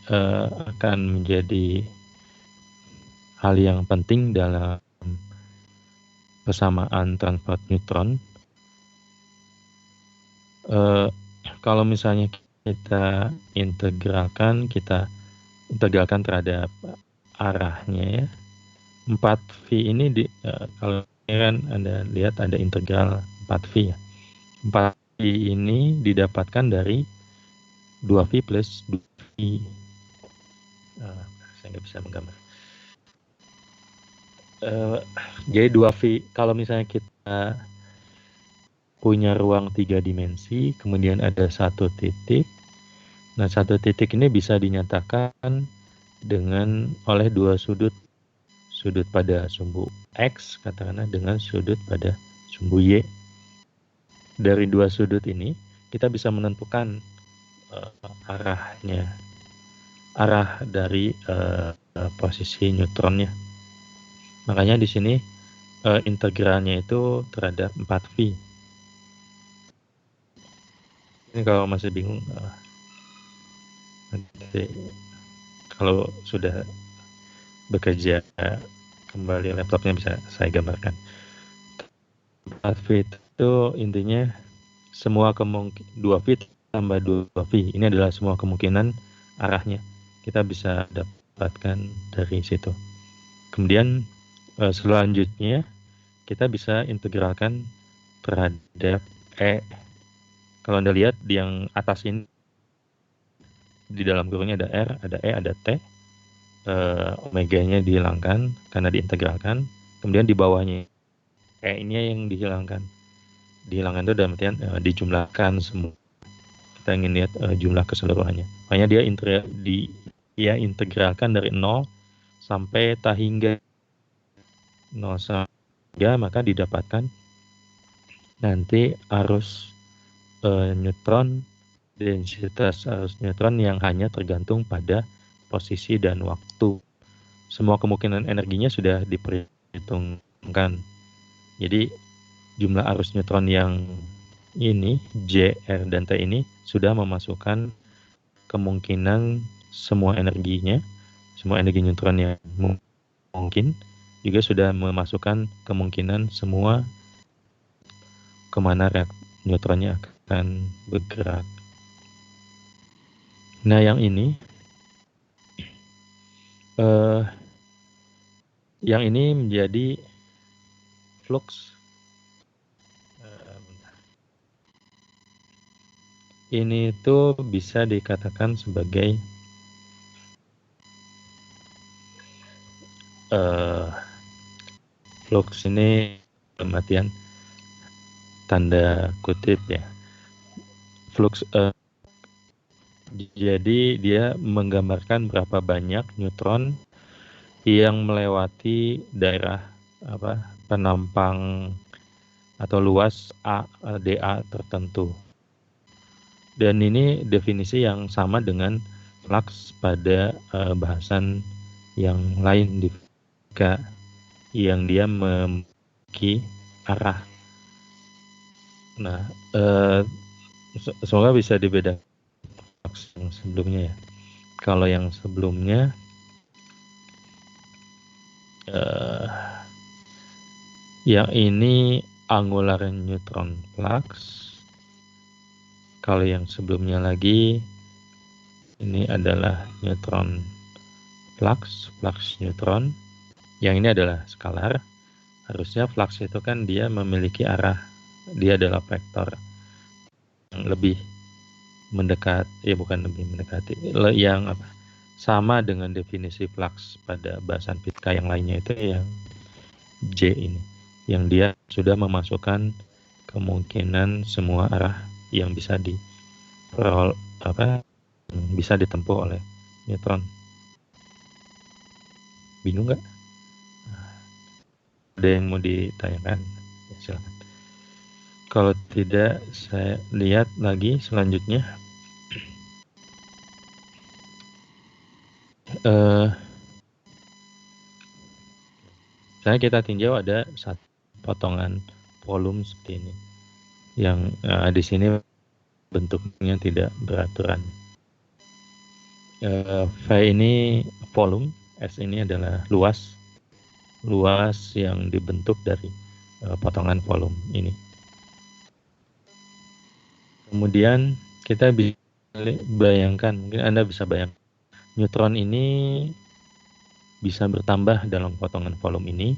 akan menjadi hal yang penting dalam persamaan transport neutron. Kalau misalnya kita integralkan terhadap arahnya ya, 4V ini kalau ini kan Anda lihat ada integral 4V ya. 4V ini didapatkan dari 2V plus 2V. Saya nggak bisa menggambar. Jadi 2V, kalau misalnya kita punya ruang 3 dimensi, kemudian ada satu titik. Nah, satu titik ini bisa dinyatakan oleh dua sudut pada sumbu X, katakanlah, dengan sudut pada sumbu Y. Dari dua sudut ini, kita bisa menentukan arah dari posisi neutronnya. Makanya di sini integralnya itu terhadap 4V. Ini kalau masih bingung, nanti kalau sudah bekerja kembali laptopnya bisa saya gambarkan. 4V itu intinya semua 2V tambah 2V. Ini adalah semua kemungkinan arahnya. Kita bisa dapatkan dari situ. Kemudian selanjutnya kita bisa integralkan terhadap E. Kalau Anda lihat di yang atas ini, di dalam kurungnya ada R, ada E, ada T. Omeganya dihilangkan karena diintegralkan. Kemudian di bawahnya E ini yang dihilangkan. Dihilangkan itu dalam artian dijumlahkan semua. Kita ingin lihat jumlah keseluruhannya. Makanya dia integralkan dari 0 sampai tak hingga 0 sampai 3, maka didapatkan nanti arus neutron, densitas arus neutron yang hanya tergantung pada posisi dan waktu. Semua kemungkinan energinya sudah diperhitungkan. Jadi jumlah arus neutron yang ini, J, R, dan T ini sudah memasukkan kemungkinan semua energinya, semua energi neutron yang mungkin, juga sudah memasukkan kemungkinan semua kemana neutronnya akan bergerak. Nah, yang ini menjadi flux. Ini tuh bisa dikatakan sebagai flux ini dalam artian tanda kutip ya. Flux jadi dia menggambarkan berapa banyak neutron yang melewati daerah penampang atau luas dA tertentu. Dan ini definisi yang sama dengan flux pada bahasan yang lain di fisika, yang dia memiliki arah. Nah, semoga bisa dibedakan yang sebelumnya ya. Kalau yang sebelumnya yang ini angular neutron flux. Kalau yang sebelumnya lagi ini adalah neutron flux neutron. Yang ini adalah skalar. Harusnya flux itu kan dia memiliki arah, dia adalah vektor yang lebih mendekat, bukan lebih mendekati, yang sama dengan definisi flux pada bahasan fisika yang lainnya itu yang J ini, yang dia sudah memasukkan kemungkinan semua arah yang bisa bisa ditempuh oleh neutron. Bingung nggak? Ada yang mau ditanyakan? Ya, silakan. Kalau tidak, saya lihat lagi selanjutnya. Misalnya kita tinjau ada satu potongan volume seperti ini, yang di sini bentuknya tidak beraturan. V ini volume, S ini adalah luas yang dibentuk dari potongan volume ini. Kemudian kita bisa bayangkan, mungkin Anda bisa bayangkan, neutron ini bisa bertambah dalam potongan volume ini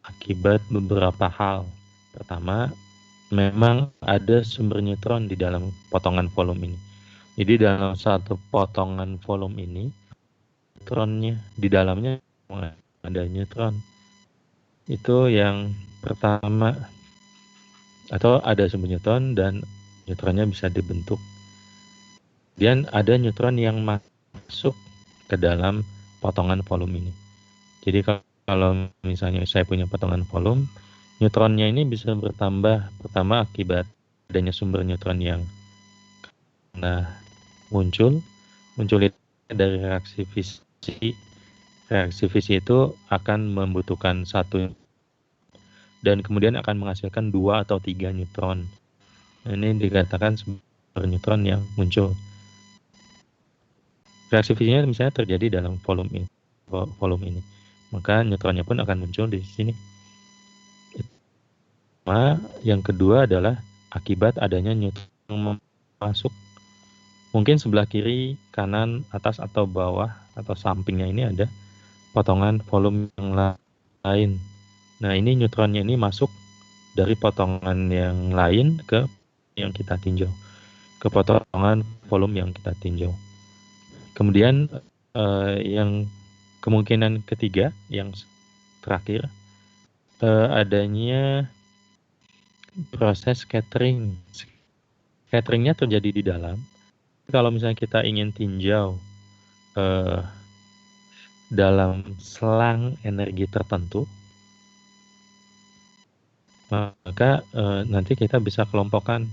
akibat beberapa hal. Pertama, memang ada sumber neutron di dalam potongan volume ini. Jadi dalam satu potongan volume ini, neutronnya di dalamnya ada neutron. Itu yang pertama, atau ada sumber neutron dan neutronnya bisa dibentuk. Kemudian ada neutron yang masuk ke dalam potongan volume ini. Jadi kalau misalnya saya punya potongan volume, neutronnya ini bisa bertambah pertama akibat adanya sumber neutron yang muncul itu dari reaksi fisik Reaksi fisi itu akan membutuhkan satu dan kemudian akan menghasilkan 2 atau 3 neutron. Ini dikatakan sebagai neutron yang muncul. Reaksi fisinya misalnya terjadi dalam volume ini. Maka neutronnya pun akan muncul di sini. Yang kedua adalah akibat adanya neutron masuk. Mungkin sebelah kiri, kanan, atas, atau bawah, atau sampingnya ini ada potongan volume yang lain. Nah, ini neutronnya ini masuk dari potongan yang lain ke yang kita tinjau, ke potongan volume yang kita tinjau. Kemudian yang kemungkinan ketiga, yang terakhir, adanya proses scattering. Scatteringnya terjadi di dalam. Kalau misalnya kita ingin tinjau dalam selang energi tertentu, maka nanti kita bisa kelompokkan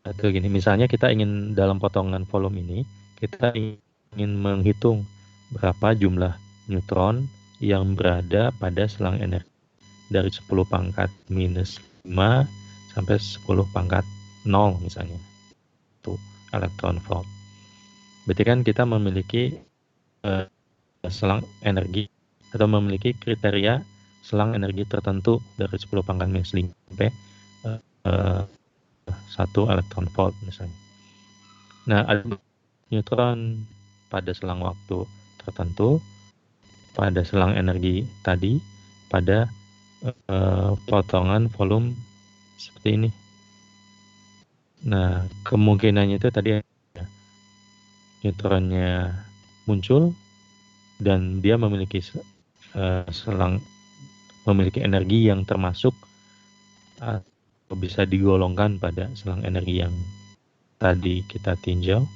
atau gini. Misalnya kita ingin dalam potongan volume ini, kita ingin menghitung berapa jumlah neutron yang berada pada selang energi dari 10 pangkat minus 5 sampai 10 pangkat 0 misalnya. Itu elektron volt. Berarti kan kita memiliki selang energi atau memiliki kriteria selang energi tertentu dari 10 pangkat minus 5 sampai 1 elektron volt misalnya. Nah, ada neutron pada selang waktu tertentu, pada selang energi tadi, pada potongan volume seperti ini. Nah, kemungkinannya itu tadi neutronnya muncul dan dia memiliki memiliki energi yang termasuk atau bisa digolongkan pada selang energi yang tadi kita tinjau.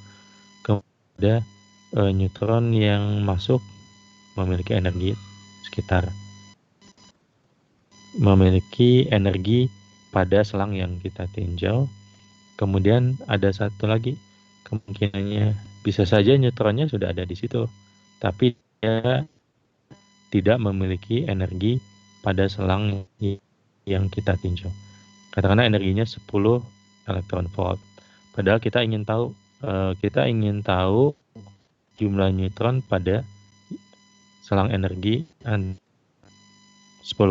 Kemudian neutron yang masuk memiliki energi sekitar memiliki energi pada selang yang kita tinjau. Kemudian ada satu lagi, kemungkinannya bisa saja neutronnya sudah ada di situ, tapi dia tidak memiliki energi pada selang yang kita tinjau. Katakanlah energinya 10 elektron volt. Padahal kita ingin tahu jumlah neutron pada selang energi 10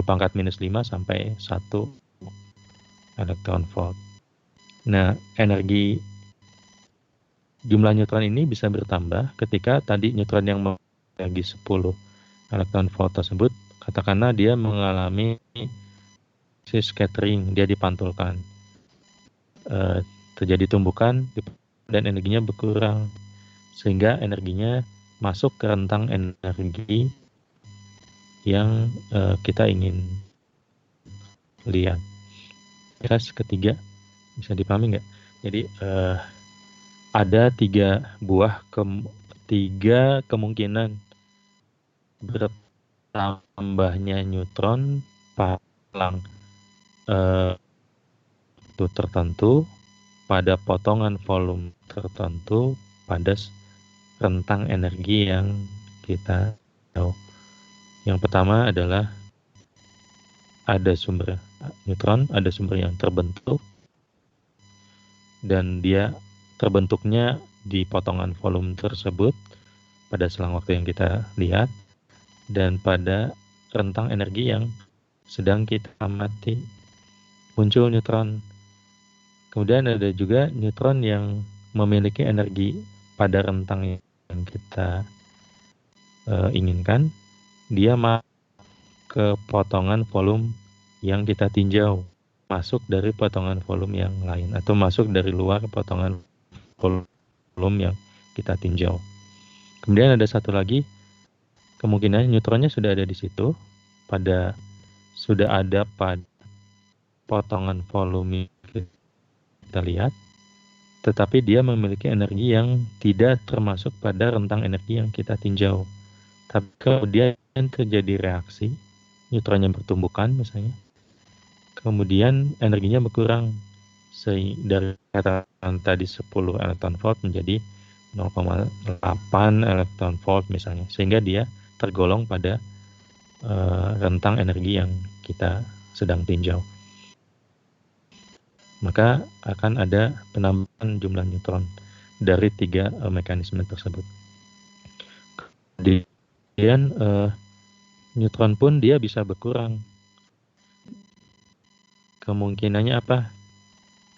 pangkat minus 5 sampai 1 elektron volt. Nah, jumlah neutron ini bisa bertambah ketika tadi neutron yang memiliki 10 elektron volt tersebut, katakanlah dia mengalami scattering, dia dipantulkan. Terjadi tumbukan dan energinya berkurang, sehingga energinya masuk ke rentang energi yang kita ingin lihat. Kelas ketiga bisa dipahami nggak? Jadi ada tiga kemungkinan bertambahnya neutron pada selang waktu tertentu pada potongan volume tertentu pada rentang energi yang kita tahu. Yang pertama adalah ada sumber neutron, ada sumber yang terbentuk dan dia terbentuknya di potongan volume tersebut pada selang waktu yang kita lihat dan pada rentang energi yang sedang kita amati muncul neutron. Kemudian ada juga neutron yang memiliki energi pada rentang yang kita inginkan, dia masuk ke potongan volume yang kita tinjau, masuk dari potongan volume yang lain atau masuk dari luar potongan volume yang kita tinjau. Kemudian ada satu lagi, kemungkinan neutronnya sudah ada di situ, sudah ada pada potongan volume kita lihat, tetapi dia memiliki energi yang tidak termasuk pada rentang energi yang kita tinjau. Tapi kemudian terjadi reaksi, neutronnya bertumbukan misalnya, kemudian energinya berkurang dari katakan tadi 10 elektron volt menjadi 0,8 elektron volt misalnya, sehingga dia tergolong pada rentang energi yang kita sedang tinjau. Maka akan ada penambahan jumlah neutron dari 3 mekanisme tersebut. Kemudian neutron pun dia bisa berkurang. Kemungkinannya apa?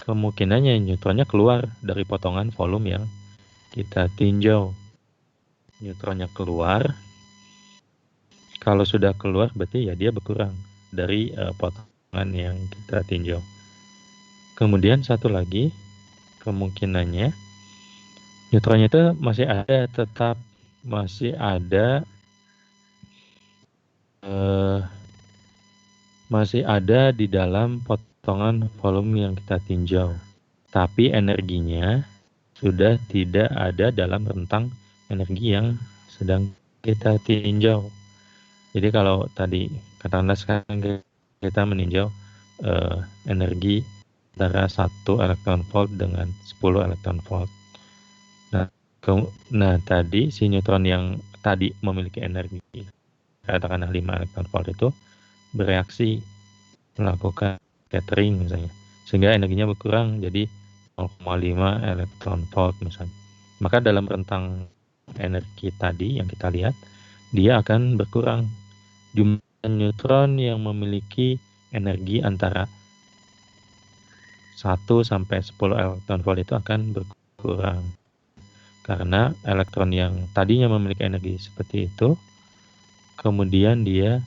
Kemungkinannya neutronnya keluar dari potongan volume yang kita tinjau. Neutronnya keluar. Kalau sudah keluar berarti ya dia berkurang dari potongan yang kita tinjau. Kemudian satu lagi kemungkinannya neutronnya itu masih ada, tetap masih ada di dalam potongan volume yang kita tinjau. Tapi energinya sudah tidak ada dalam rentang energi yang sedang kita tinjau. Jadi kalau tadi katakanlah sekarang kita meninjau energi antara 1 elektron volt dengan 10 elektron volt. Nah, tadi si neutron yang tadi memiliki energi katakanlah 5 elektron volt itu bereaksi melakukan scattering misalnya, sehingga energinya berkurang jadi 0,5 elektron volt misalnya. Maka dalam rentang energi tadi yang kita lihat, dia akan berkurang. Jumlah neutron yang memiliki energi antara 1 sampai 10 elektron volt itu akan berkurang. Karena elektron yang tadinya memiliki energi seperti itu, kemudian dia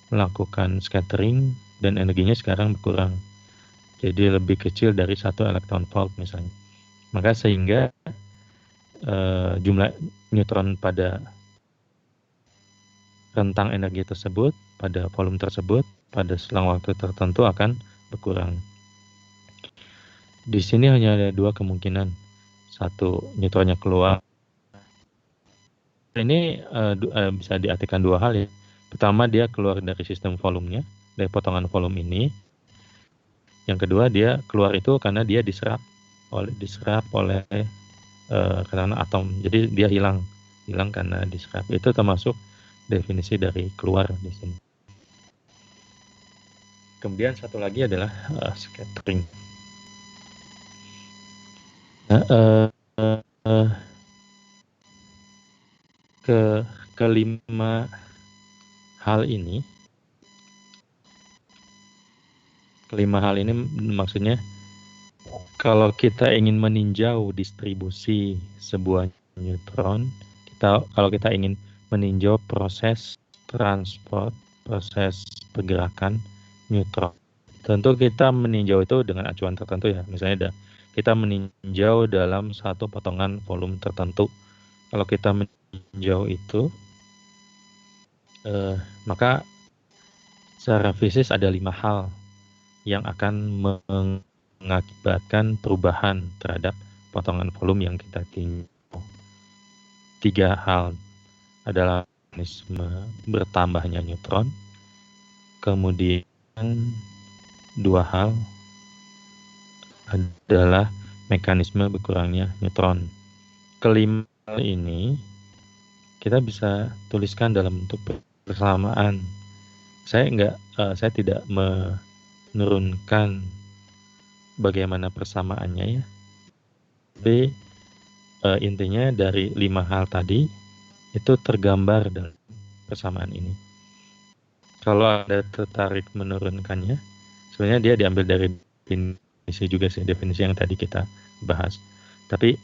melakukan scattering dan energinya sekarang berkurang. Jadi lebih kecil dari 1 elektron volt misalnya. Maka sehingga jumlah neutron pada rentang energi tersebut, pada volume tersebut, pada selang waktu tertentu akan berkurang. Di sini hanya ada 2 kemungkinan. Satu, neutronnya keluar. Ini bisa diartikan 2 hal ya. Pertama, dia keluar dari sistem volumenya, dari potongan volume ini. Yang kedua, dia keluar itu karena dia diserap oleh karena atom. Jadi dia hilang karena diserap. Itu termasuk definisi dari keluar di sini. Kemudian satu lagi adalah scattering. Kelima hal ini maksudnya kalau kita ingin meninjau distribusi sebuah neutron, kalau kita ingin meninjau proses transport, proses pergerakan neutron, tentu kita meninjau itu dengan acuan tertentu ya. Misalnya kita meninjau dalam satu potongan volume tertentu. Kalau kita meninjau itu, maka secara fisik ada 5 hal yang akan mengakibatkan perubahan terhadap potongan volume yang kita tinjau. 3 hal adalah mekanisme bertambahnya neutron, kemudian 2 hal adalah mekanisme berkurangnya neutron. Kelima hal ini kita bisa tuliskan dalam bentuk persamaan. Saya tidak menurunkan bagaimana persamaannya ya. Tapi intinya dari 5 hal tadi itu tergambar dalam persamaan ini. Kalau Anda tertarik menurunkannya, sebenarnya dia diambil dari definisi juga sih, definisi yang tadi kita bahas. Tapi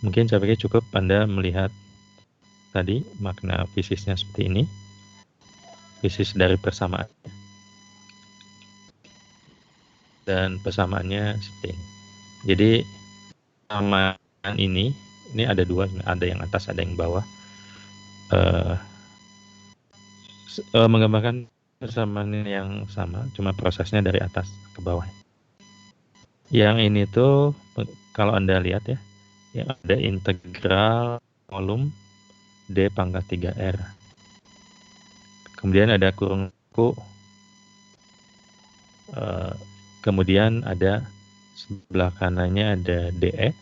mungkin saya pikir cukup Anda melihat tadi makna fisisnya seperti ini, fisis dari persamaan. Dan persamaannya seperti ini. Jadi persamaan ini ada 2, ada yang atas, ada yang bawah. Menggambarkan persamaan yang sama, cuma prosesnya dari atas ke bawah. Yang ini tuh kalau Anda lihat ya, yang ada integral volume D pangkat 3R. Kemudian ada kurungku, kemudian ada sebelah kanannya ada DE,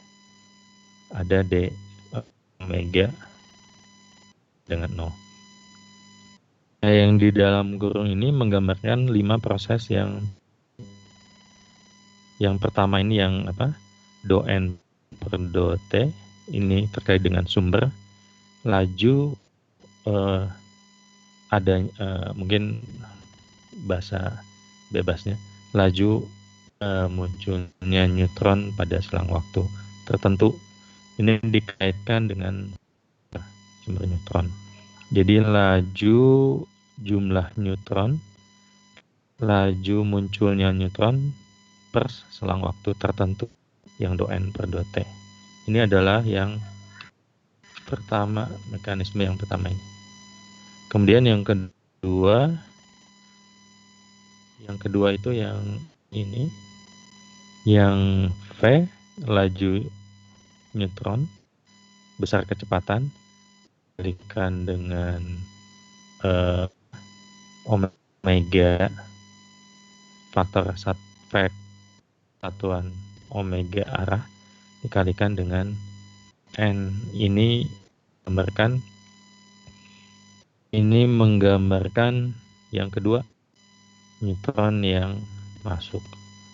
ada D omega dengan 0. Nah, yang di dalam kurung ini menggambarkan 5 proses yang pertama ini yang do N per do T, ini terkait dengan sumber, laju, ada mungkin bahasa bebasnya, laju munculnya neutron pada selang waktu tertentu. Ini dikaitkan dengan sumber neutron. Jadi laju jumlah neutron, laju munculnya neutron per selang waktu tertentu yang do N per do T. Ini adalah yang pertama, mekanisme yang pertama ini. Kemudian yang kedua itu yang ini, yang V, laju neutron besar kecepatan dikalikan dengan omega faktor satuan omega arah dikalikan dengan N. Ini menggambarkan yang kedua, neutron yang masuk.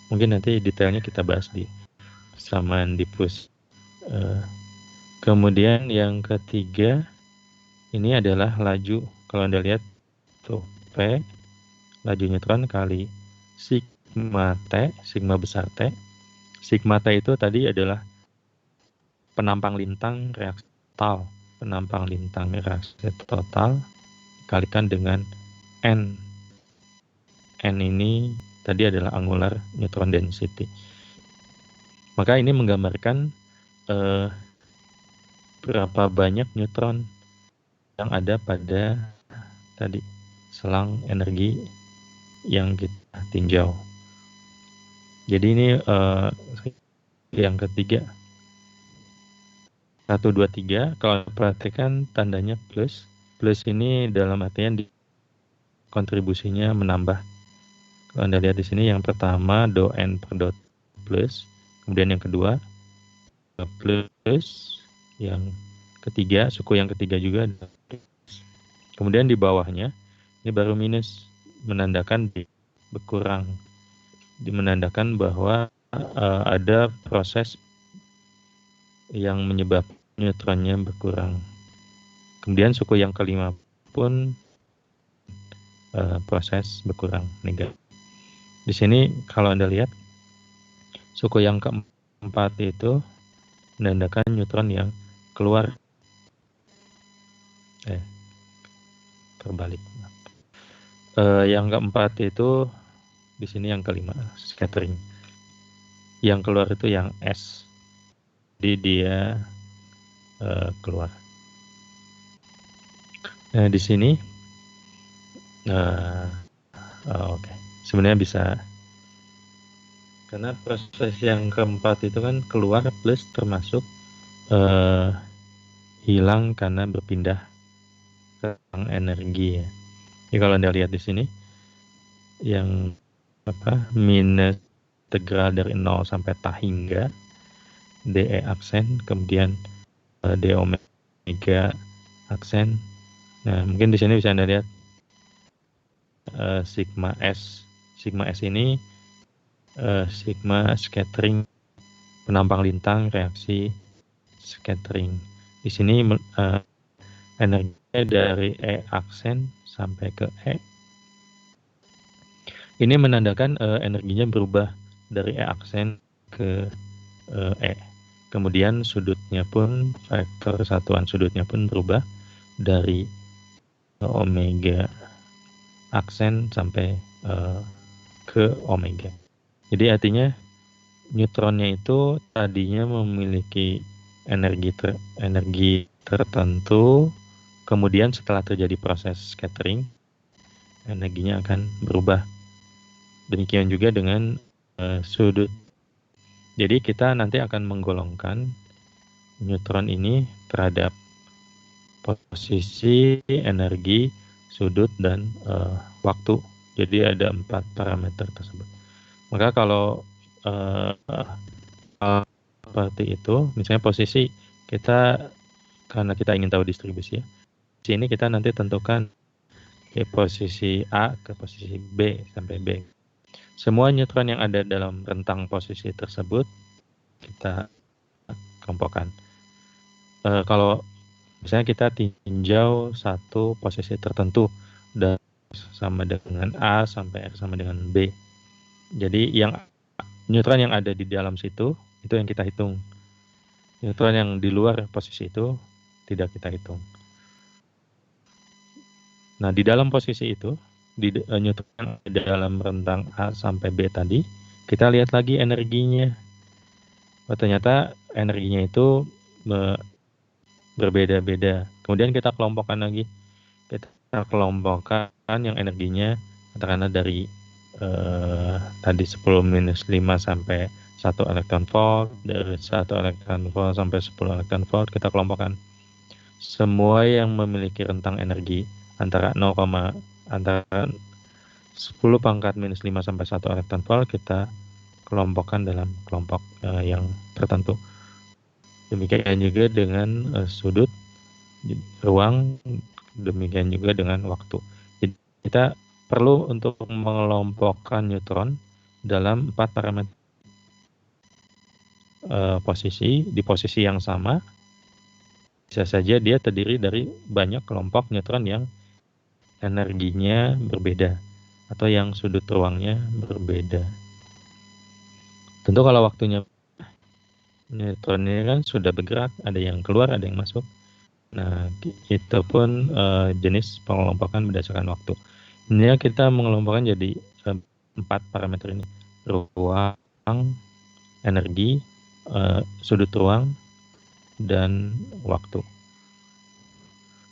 Mungkin nanti detailnya kita bahas di persamaan diffus. Kemudian yang ketiga ini adalah laju, kalau Anda lihat tuh P, laju neutron kali sigma T, sigma besar T. Sigma T itu tadi adalah penampang lintang reaksi total. Penampang lintang reaksi total dikalikan dengan N. N ini tadi adalah angular neutron density. Maka ini menggambarkan berapa banyak neutron yang ada pada tadi selang energi yang kita tinjau. Jadi ini yang ketiga, 1, 2, 3. Kalau perhatikan tandanya plus. Plus ini dalam artian kontribusinya menambah. Kalau Anda lihat di sini yang pertama do N per do plus, kemudian yang kedua plus, yang ketiga, suku yang ketiga juga ada plus. Kemudian di bawahnya ini baru minus, menandakan berkurang, menandakan bahwa ada proses yang menyebabkan neutronnya berkurang. Kemudian suku yang kelima pun proses berkurang negatif. Di sini kalau Anda lihat suku yang keempat itu menandakan neutron yang keluar, terbalik. Yang keempat itu di sini yang kelima scattering. Yang keluar itu yang S. Jadi dia keluar. Nah di sini, oke. Sebenarnya bisa, karena proses yang keempat itu kan keluar plus termasuk hilang karena berpindah ke energi ya. Jadi kalau Anda lihat di sini yang minus integral dari 0 sampai tah hingga dE aksen, kemudian d omega aksen. Nah, mungkin di sini bisa Anda lihat sigma S. Sigma S ini sigma scattering, penampang lintang reaksi scattering. Di sini energinya dari E aksen sampai ke E. Ini menandakan energinya berubah dari E aksen ke E. Kemudian sudutnya pun, faktor satuan sudutnya pun berubah dari omega aksen sampai ke omega. Jadi artinya neutronnya itu tadinya memiliki energi tertentu, kemudian setelah terjadi proses scattering, energinya akan berubah. Demikian juga dengan sudut. Jadi kita nanti akan menggolongkan neutron ini terhadap posisi, energi, sudut, dan waktu. Jadi ada 4 parameter tersebut. Maka kalau seperti itu, misalnya posisi kita, karena kita ingin tahu distribusi ya, di sini kita nanti tentukan ke posisi A ke posisi B sampai B. Semua neutron yang ada dalam rentang posisi tersebut kita kelompokkan. Kalau misalnya kita tinjau satu posisi tertentu dan sama dengan A sampai R sama dengan B. Jadi yang neutron yang ada di dalam situ itu yang kita hitung. Neutron yang di luar posisi itu tidak kita hitung. Nah, di dalam posisi itu, di neutron di dalam rentang A sampai B tadi, kita lihat lagi energinya. Oh, ternyata energinya itu berbeda-beda. Kemudian kita kelompokkan lagi. Kita kelompokkan yang energinya katakanlah dari tadi 10-5 sampai 1 elektron volt, dari 1 elektron volt sampai 10 elektron volt, kita kelompokkan. Semua yang memiliki rentang energi antara 10 pangkat minus 5 sampai 1 elektron volt kita kelompokkan dalam kelompok yang tertentu. Demikian juga dengan sudut ruang, demikian juga dengan waktu. Jadi kita perlu untuk mengelompokkan neutron dalam 4 parameter posisi, di posisi yang sama. Bisa saja dia terdiri dari banyak kelompok neutron yang energinya berbeda atau yang sudut ruangnya berbeda. Tentu kalau waktunya neutronnya kan sudah bergerak, ada yang keluar, ada yang masuk. Nah, itu pun jenis pengelompokan berdasarkan waktu. Ini kita mengelompokkan jadi 4 parameter ini: ruang, energi, sudut ruang, dan waktu.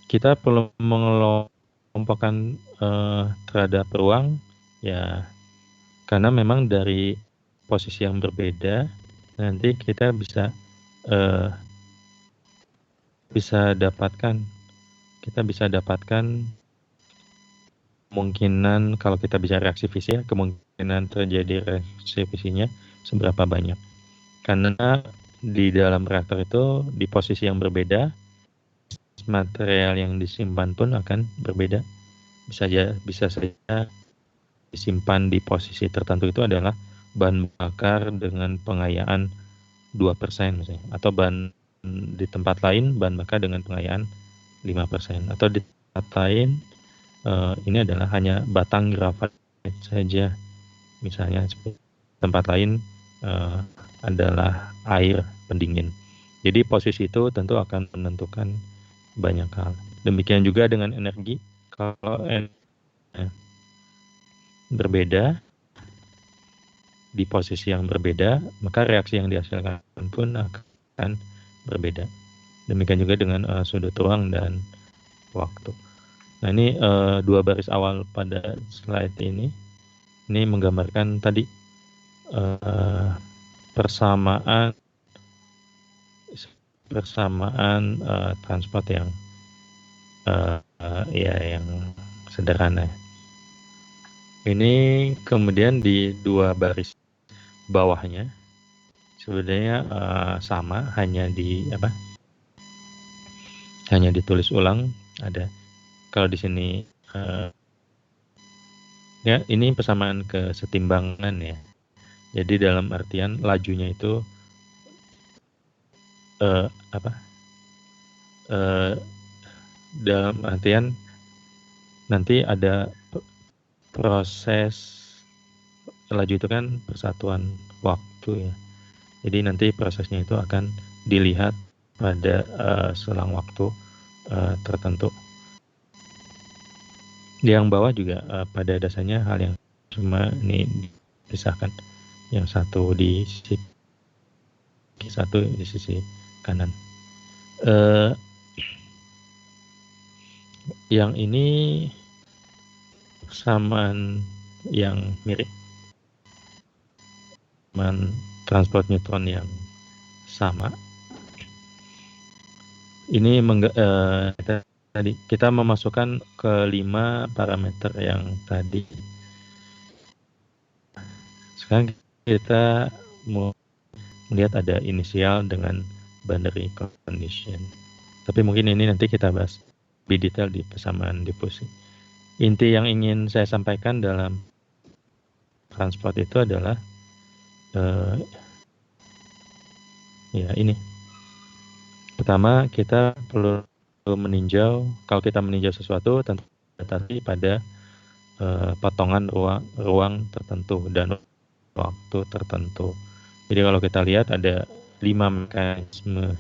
Kita perlu mengelompokkan terhadap ruang ya, karena memang dari posisi yang berbeda nanti kita bisa dapatkan kemungkinan, kalau kita bisa reaksi fisik, kemungkinan terjadi reaksi fisiknya seberapa banyak. Karena di dalam reaktor itu di posisi yang berbeda, material yang disimpan pun akan berbeda. Bisa saja disimpan di posisi tertentu itu adalah bahan bakar dengan pengayaan 2% misalnya, atau di tempat lain bahan bakar dengan pengayaan 5%, atau di tempat lain ini adalah hanya batang grafit saja, misalnya tempat lain adalah air pendingin. Jadi posisi itu tentu akan menentukan banyak hal. Demikian juga dengan energi. Kalau berbeda di posisi yang berbeda, maka reaksi yang dihasilkan pun akan berbeda. Demikian juga dengan sudut ruang dan waktu. Nah, ini 2 baris awal pada slide ini menggambarkan tadi persamaan transport yang yang sederhana. Ini kemudian di 2 baris bawahnya sebenarnya sama, hanya ditulis ulang. Ada kalau di sini ya, ini persamaan kesetimbangan ya. Jadi dalam artian lajunya itu dalam artian nanti ada proses laju itu kan persatuan waktu ya. Jadi nanti prosesnya itu akan dilihat pada selang waktu tertentu. Di yang bawah juga pada dasarnya hal yang cuma ini dipisahkan, yang satu di sisi kanan. Yang ini persamaan yang mirip, transport neutron yang sama. Ini tadi kita memasukkan ke 5 parameter yang tadi. Sekarang kita melihat ada inisial dengan binary condition. Tapi mungkin ini nanti kita bahas lebih detail di persamaan difusi. Inti yang ingin saya sampaikan dalam transport itu adalah ya ini. Pertama, kita perlu meninjau, kalau kita meninjau sesuatu tentu tetapi pada potongan ruang tertentu dan waktu tertentu. Jadi kalau kita lihat ada 5 mekanisme,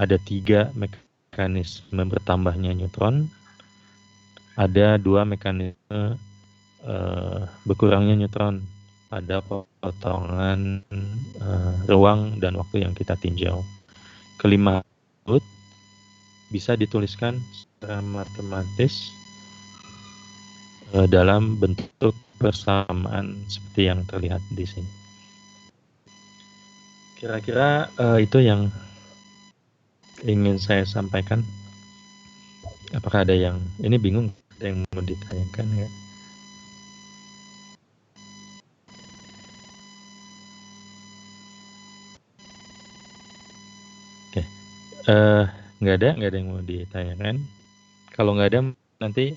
ada 3 mekanisme bertambahnya neutron, ada 2 mekanisme berkurangnya neutron pada potongan ruang dan waktu yang kita tinjau. Kelima bisa dituliskan secara matematis dalam bentuk persamaan seperti yang terlihat di sini. Kira-kira itu yang ingin saya sampaikan. Apakah ada yang ini bingung, ada yang mau ditanyakan ya? Oke, nggak ada yang mau ditanyakan. Kalau nggak ada, nanti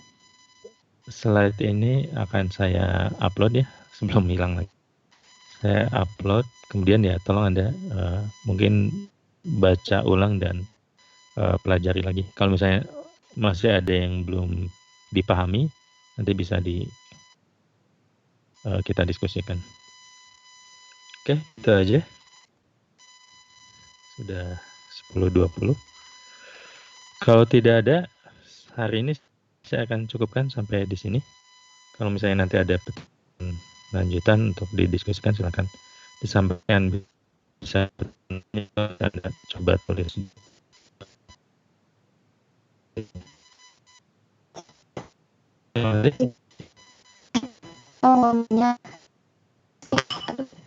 slide ini akan saya upload ya sebelum hilang lagi. Saya upload, kemudian ya tolong Anda mungkin baca ulang dan pelajari lagi. Kalau misalnya masih ada yang belum dipahami, nanti bisa kita diskusikan. Oke, itu aja. Sudah 10.20. Kalau tidak ada, hari ini saya akan cukupkan sampai di sini. Kalau misalnya nanti ada lanjutan untuk didiskusikan, silakan disampaikan. Bisa Anda coba tulis.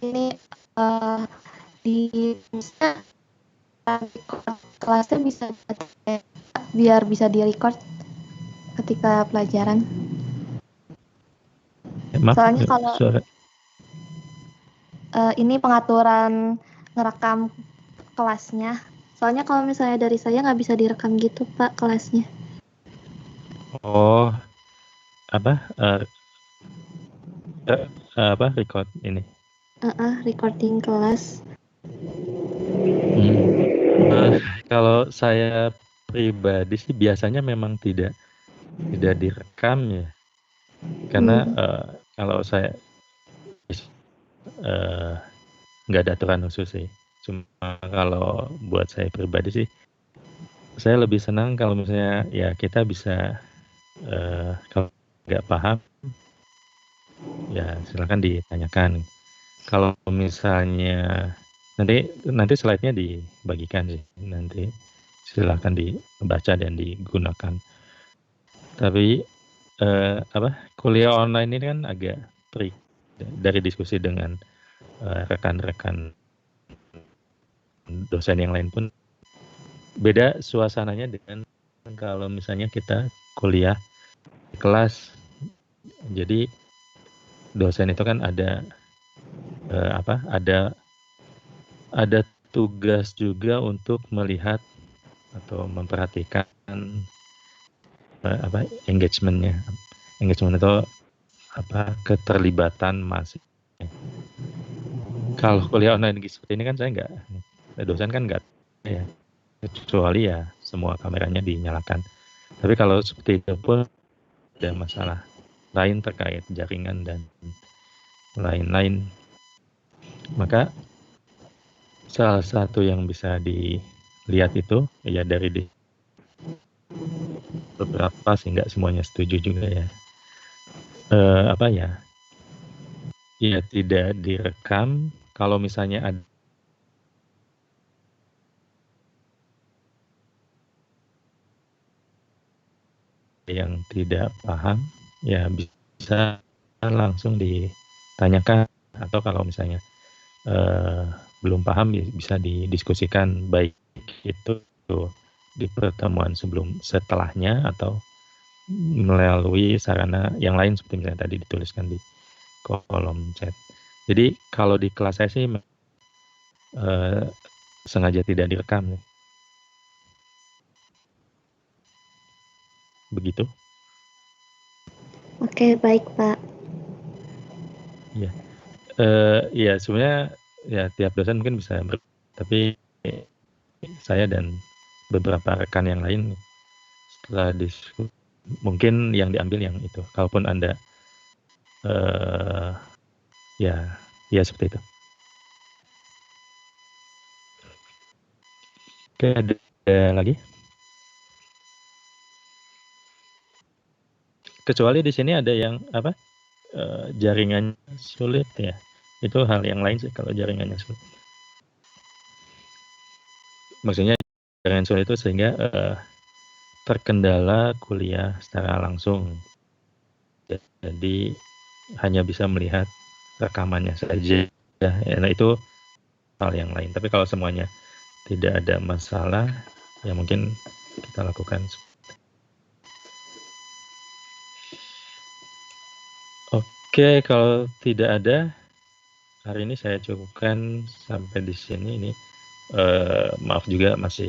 Ini di kelasnya bisa biar bisa di-record ketika pelajaran. Maaf, soalnya kalau ini pengaturan ngerekam kelasnya. Soalnya kalau misalnya dari saya nggak bisa direkam gitu Pak kelasnya. Oh, apa record ini? Recording kelas. Kalau saya pribadi sih biasanya memang tidak direkam ya, karena kalau saya nggak ada aturan khusus sih. Cuma kalau buat saya pribadi sih, saya lebih senang kalau misalnya ya kita bisa kalau nggak paham ya silakan ditanyakan. Kalau misalnya nanti slide-nya dibagikan sih, nanti silakan dibaca dan digunakan. Tapi kuliah online ini kan agak trik dari diskusi dengan rekan-rekan dosen yang lain pun beda suasananya dengan kalau misalnya kita kuliah di kelas. Jadi dosen itu kan ada ada tugas juga untuk melihat atau memperhatikan engagement itu keterlibatan mahasiswa. Kalau kuliah online seperti ini kan dosen kan nggak ya, kecuali ya semua kameranya dinyalakan. Tapi kalau seperti itu pun ada masalah lain terkait jaringan dan lain-lain, maka salah satu yang bisa dilihat itu ya dari beberapa sih, nggak semuanya setuju juga ya, ya tidak direkam. Kalau misalnya ada yang tidak paham ya bisa langsung ditanyakan, atau kalau misalnya belum paham bisa didiskusikan, baik itu di pertemuan setelahnya atau melalui sarana yang lain seperti misalnya tadi dituliskan di kolom chat. Jadi kalau di kelas saya sih sengaja tidak direkam nih. Begitu. Oke, baik, Pak. Iya, sebenarnya ya tiap dosen mungkin bisa tapi saya dan beberapa rekan yang lain setelah diskusi mungkin yang diambil yang itu. Kalaupun Anda ya seperti itu. Oke, ada lagi? Kecuali di sini ada yang apa? Jaringannya sulit ya. Itu hal yang lain sih kalau jaringannya sulit. Maksudnya jaringan sulit itu sehingga terkendala kuliah secara langsung. Jadi hanya bisa melihat rekamannya saja. Nah itu hal yang lain. Tapi kalau semuanya tidak ada masalah, ya mungkin kita lakukan. Oke, kalau tidak ada, hari ini saya cukupkan sampai di sini. Ini maaf juga masih